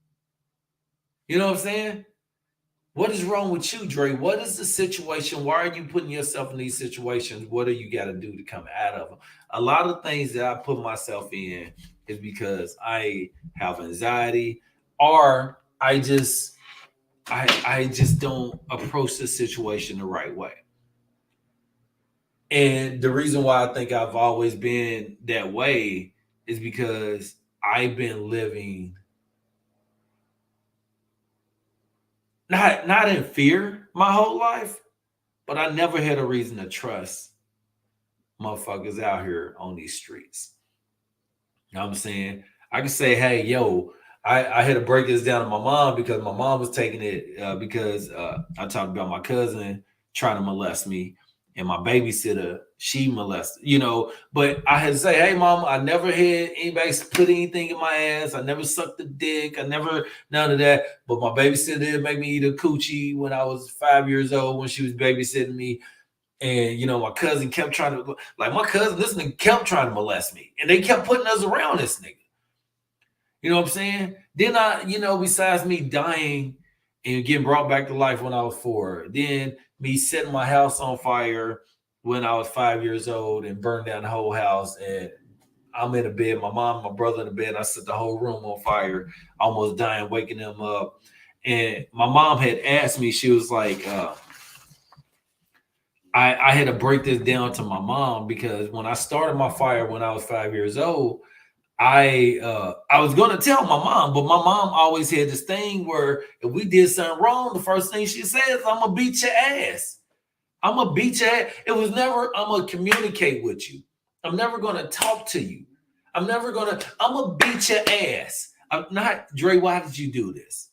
You know what I'm saying? What is wrong with you, Dre? What is the situation? Why are you putting yourself in these situations? What do you got to do to come out of them? A lot of things that I put myself in is because I have anxiety, or I just don't approach the situation the right way. And the reason why I think I've always been that way is because I've been living not in fear my whole life, but I never had a reason to trust motherfuckers out here on these streets. You know what I'm saying? I can say, hey, yo, I had to break this down to my mom because my mom was taking it because I talked about my cousin trying to molest me. And my babysitter, she molested, but I had to say, hey, mom, I never had anybody put anything in my ass. I never sucked a dick. I never, none of that. But my babysitter did make me eat a coochie when I was 5 years old when she was babysitting me. And, my cousin kept trying to, this nigga kept trying to molest me. And they kept putting us around this nigga. You know what I'm saying? Then besides me dying and getting brought back to life when I was 4, then me setting my house on fire when I was 5 years old and burned down the whole house. And I'm in a bed, my mom, my brother in the bed. I set the whole room on fire, almost dying, waking them up. And my mom had asked me, she was like, I had to break this down to my mom because when I started my fire when I was 5 years old, I was going to tell my mom, but my mom always had this thing where if we did something wrong, the first thing she says, I'm going to beat your ass. I'm going to beat your ass. It was never, I'm going to communicate with you. I'm never going to talk to you. I'm going to beat your ass. I'm not, Dre, why did you do this?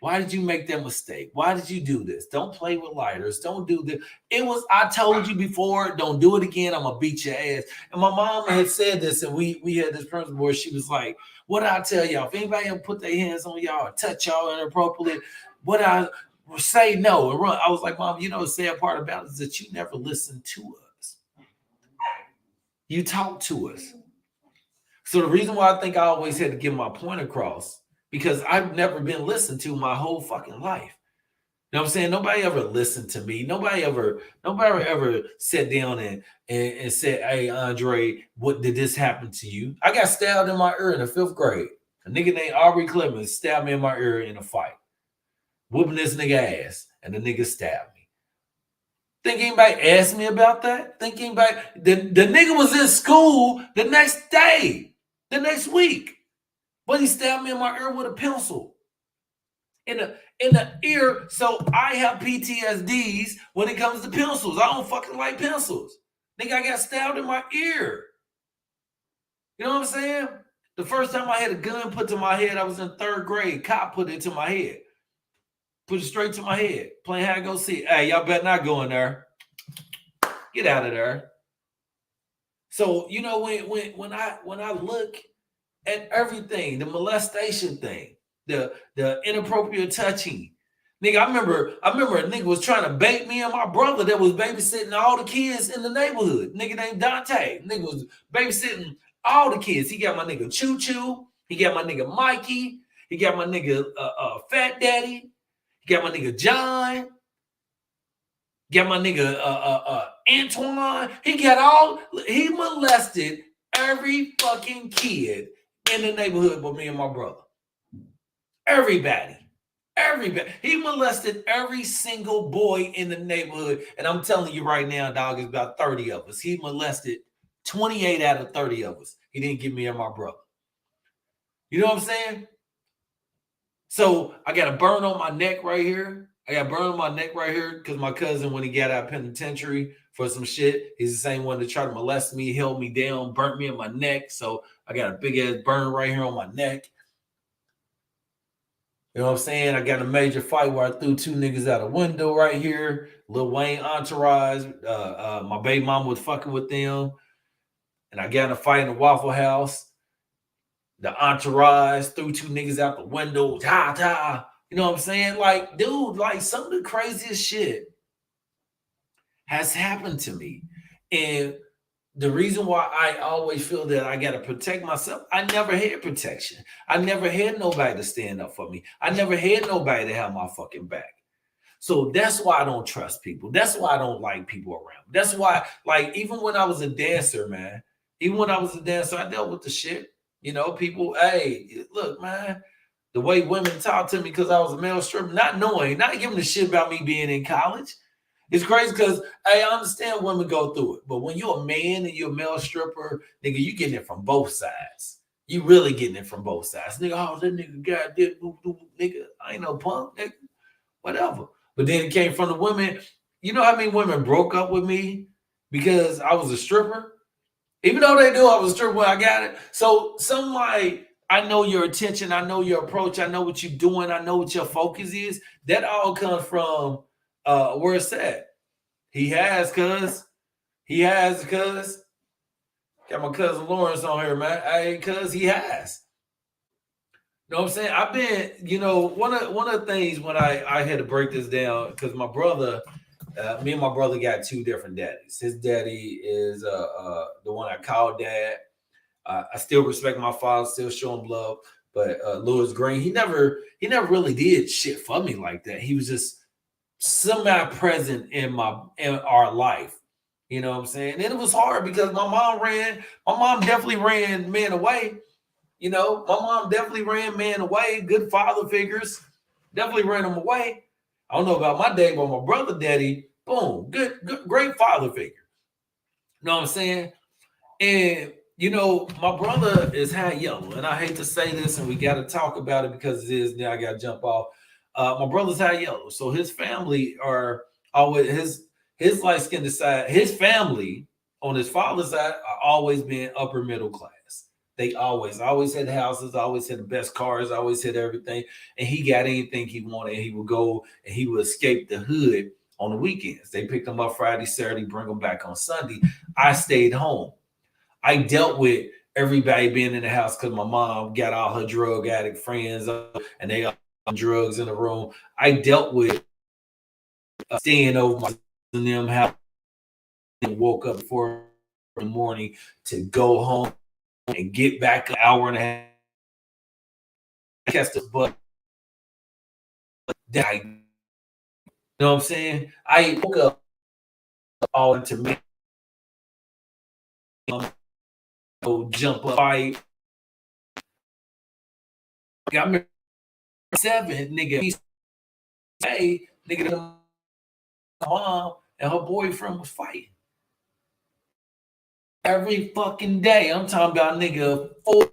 Why did you make that mistake? Why did you do this? Don't play with lighters. Don't do this. I told you before, don't do it again. I'm going to beat your ass. And my mom had said this, and we had this principle where she was like, what I tell y'all, if anybody ever put their hands on y'all or touch y'all inappropriately, what I say no and run. I was like, Mom, the sad part about it is that you never listened to us. You talk to us. So the reason why I think I always had to get my point across, because I've never been listened to my whole fucking life. You know what I'm saying? Nobody ever listened to me. Nobody ever sat down and said, hey, Andre, what did this happen to you? I got stabbed in my ear in the 5th grade. A nigga named Aubrey Clemens stabbed me in my ear in a fight. Whooping this nigga ass. And the nigga stabbed me. Think anybody asked me about that? Think anybody, the nigga was in school the next day, the next week. But he stabbed me in my ear with a pencil. In the ear. So I have PTSDs when it comes to pencils. I don't fucking like pencils. Nigga, I got stabbed in my ear. You know what I'm saying? The first time I had a gun put to my head, I was in 3rd grade. Cop put it to my head. Put it straight to my head. Playing hide go see. Hey, y'all better not go in there. Get out of there. So, when I look at everything, the molestation thing, the inappropriate touching. Nigga, I remember a nigga was trying to bait me and my brother that was babysitting all the kids in the neighborhood. Nigga named Dante. Nigga was babysitting all the kids. He got my nigga Choo Choo. He got my nigga Mikey. He got my nigga Fat Daddy. He got my nigga John. Got my nigga Antoine. He molested every fucking kid in the neighborhood but me and my brother. Everybody. He molested every single boy in the neighborhood. And I'm telling you right now, dog, it's about 30 of us. He molested 28 out of 30 of us. He didn't give me and my brother. You know what I'm saying? So I got a burn on my neck right here. Because my cousin, when he got out of penitentiary for some shit, he's the same one that tried to molest me, held me down, burnt me in my neck. So I got a big ass burn right here on my neck. You know what I'm saying? I got a major fight where I threw two niggas out a window right here. Lil Wayne entourage. My baby mama was fucking with them. And I got in a fight in the Waffle House. The entourage threw two niggas out the window. You know what I'm saying? Like, dude, like some of the craziest shit has happened to me. And the reason why I always feel that I got to protect myself, I never had protection. I never had nobody to stand up for me. I never had nobody to have my fucking back. So that's why I don't trust people. That's why I don't like people around. That's why, like, even when I was a dancer, man, I dealt with the shit. You know, people, hey, look, man, the way women talk to me because I was a male stripper, not giving a shit about me being in college. It's crazy because I understand women go through it, but when you're a man and you're a male stripper, nigga, you getting it from both sides. You really getting it from both sides. Nigga, oh, that nigga got this, nigga, I ain't no punk, nigga, whatever. But then it came from the women. You know how many women broke up with me because I was a stripper? Even though they knew I was a stripper when I got it. So some like, I know your attention, I know your approach, I know what you're doing, I know what your focus is. That all comes from where it's at. He has, cuz. Got my cousin Lawrence on here, man. Hey, cuz he has. You know what I'm saying? I've been, you know, one of the things when I had to break this down, because my brother, me and my brother got two different daddies. His daddy is the one I call dad. I still respect my father, still show him love. But Louis Green, he never really did shit for me like that. He was just semi-present in our life. You know what I'm saying? And it was hard because my mom definitely ran men away. You know, my mom definitely ran men away. Good father figures, definitely ran them away. I don't know about my dad, but my brother daddy, boom, good, great father figure. You know what I'm saying? And you know, my brother is high yellow, and I hate to say this, and we got to talk about it because it is. Now I got to jump off. My brother's high yellow, so his family are always his light skinned side. His family on his father's side are always been upper middle class. They always had houses, always had the best cars, always had everything, and he got anything he wanted. And he would go and he would escape the hood on the weekends. They picked him up Friday, Saturday, bring him back on Sunday. I stayed home. I dealt with everybody being in the house because my mom got all her drug addict friends and they all on drugs in the room. I dealt with staying over my in them house and woke up 4 in the morning to go home and get back an hour and a half. Catch the butt. You know what I'm saying? I woke up all into me. Jump up, fight. Got me 7, nigga. Hey, nigga, mom and her boyfriend was fighting every fucking day. I'm talking about nigga 4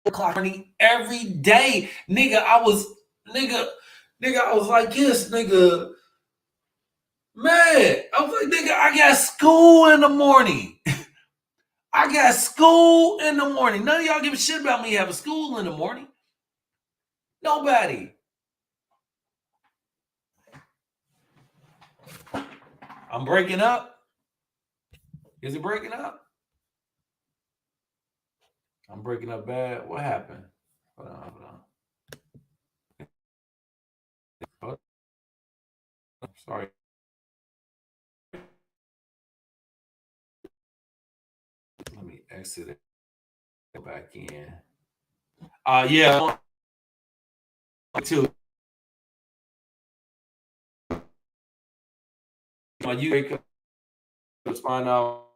o'clock every day. Nigga, I was like this, nigga. Man, I was like, nigga, I got school in the morning. I got school in the morning. None of y'all give a shit about me having school in the morning. Nobody. I'm breaking up. Is it breaking up? I'm breaking up bad. What happened? Hold on. Sorry. Let me exit it. Go back in. Yeah, too. You wake up, find out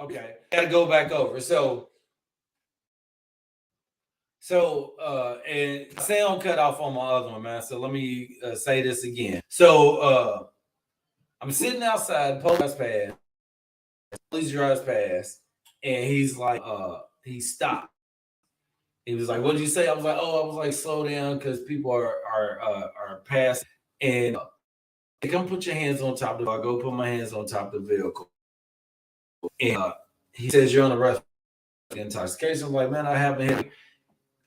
Okay, gotta go back over. And sound cut off on my other one, man. So let me say this again. So I'm sitting outside, police drives past, and he's like, he stopped. He was like, "What did you say?" I was like, "Oh, I was like, slow down because people are passing." And come put your hands on top of the vehicle. I go put my hands on top of the vehicle, and he says, "You're on arrest for intoxication." I'm like, "Man, I haven't hit."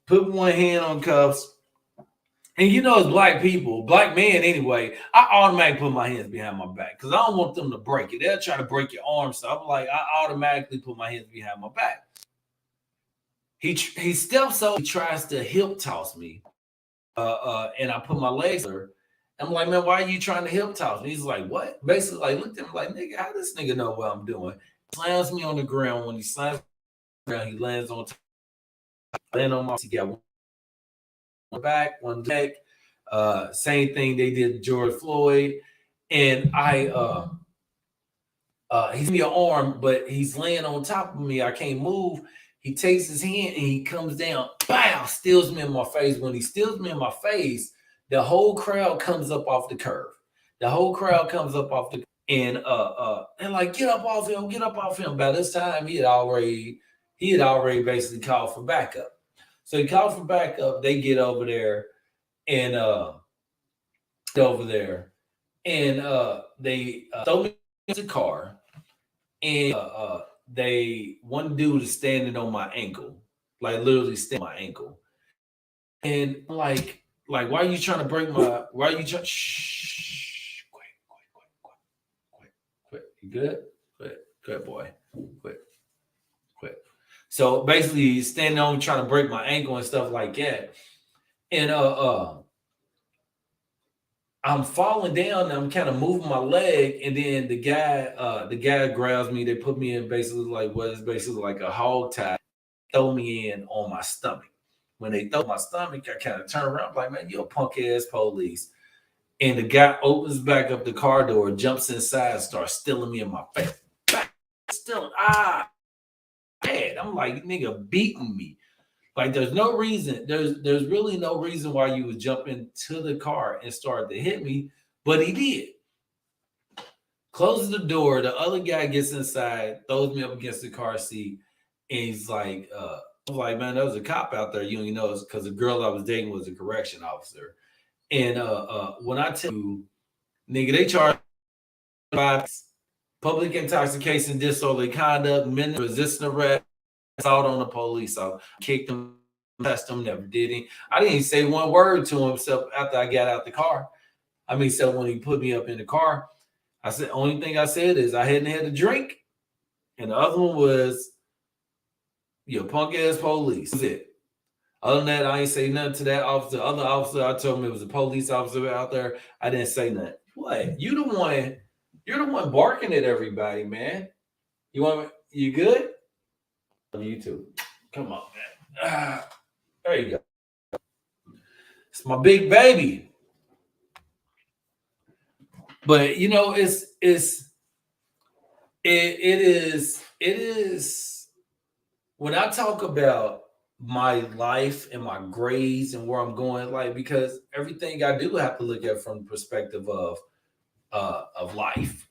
Put one hand on cuffs. And you know, it's black people, black men anyway. I automatically put my hands behind my back because I don't want them to break it. They'll try to break your arm. So I'm like, I automatically put my hands behind my back. He steps over, he tries to hip toss me. And I put my legs there. I'm like, man, why are you trying to hip toss me? He's like, what? Basically, like, looked at me like, nigga, how this nigga know what I'm doing? Slams me on the ground. When he slams me on the ground, he lands on top. Land on my, he got one back, one neck. Same thing they did to George Floyd. And he's in your arm, but he's laying on top of me. I can't move. He takes his hand and he comes down, bow, steals me in my face. When he steals me in my face, the whole crowd comes up off the curve. The whole crowd comes up off the and like, get up off him, get up off him. By this time, he had already basically called for backup. So he called for backup. They get over there and they throw me in the car, and one dude is standing on my ankle, like literally standing on my ankle, and like why are you trying to break my? Why are you trying? Shh, quit. You good? Quit, boy, quit. So basically, he's standing on trying to break my ankle and stuff like that, and I'm falling down and I'm kind of moving my leg, and then the guy grabs me. They put me in basically like what is basically like a hog tie, throw me in on my stomach. When they throw my stomach, I kind of turn around, I'm like, man, you a punk ass police. And the guy opens back up the car door, jumps inside, and starts stealing me in my face. Still, bad. I'm like, nigga, beating me. Like, there's no reason. There's really no reason why you would jump into the car and start to hit me, but he did. Closes the door. The other guy gets inside, throws me up against the car seat, and he's like, I was like, man, there was a cop out there. You know, because the girl I was dating was a correction officer. And when I tell you, nigga, they charge public intoxication, disorderly conduct, resisting arrest, assault on the police. So kicked him, touched him, never did he. I didn't even say one word to him except after I got out the car. I mean, so when he put me up in the car, I said, only thing I said is I hadn't had a drink. And the other one was, you punk ass police. That's it. Other than that, I ain't say nothing to that officer. The other officer, I told him it was a police officer out there. I didn't say nothing. What? You're the one barking at everybody, man. You good? You too. Come on, man. There you go. It's my big baby. But you know, it is when I talk about my life and my grades and where I'm going, like, because everything I do have to look at from the perspective of life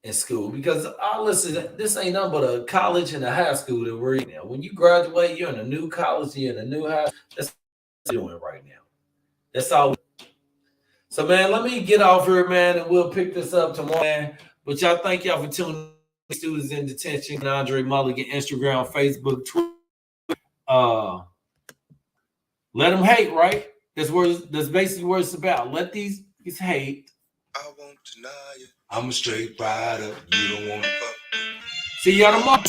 in school, because listen, this ain't nothing but a college and a high school that we're in now. When you graduate, you're in a new college, you're in a new high. That's what we're doing right now. That's all. So, man, let me get off here, man, and we'll pick this up tomorrow, man. But y'all, thank y'all for tuning in. Students in Detention, André Mulligan, Instagram, Facebook, Twitter. Let them hate, right? That's basically what it's about. Let these hate.
I won't deny you.
I'm a straight rider. You don't want to fuck. See y'all tomorrow.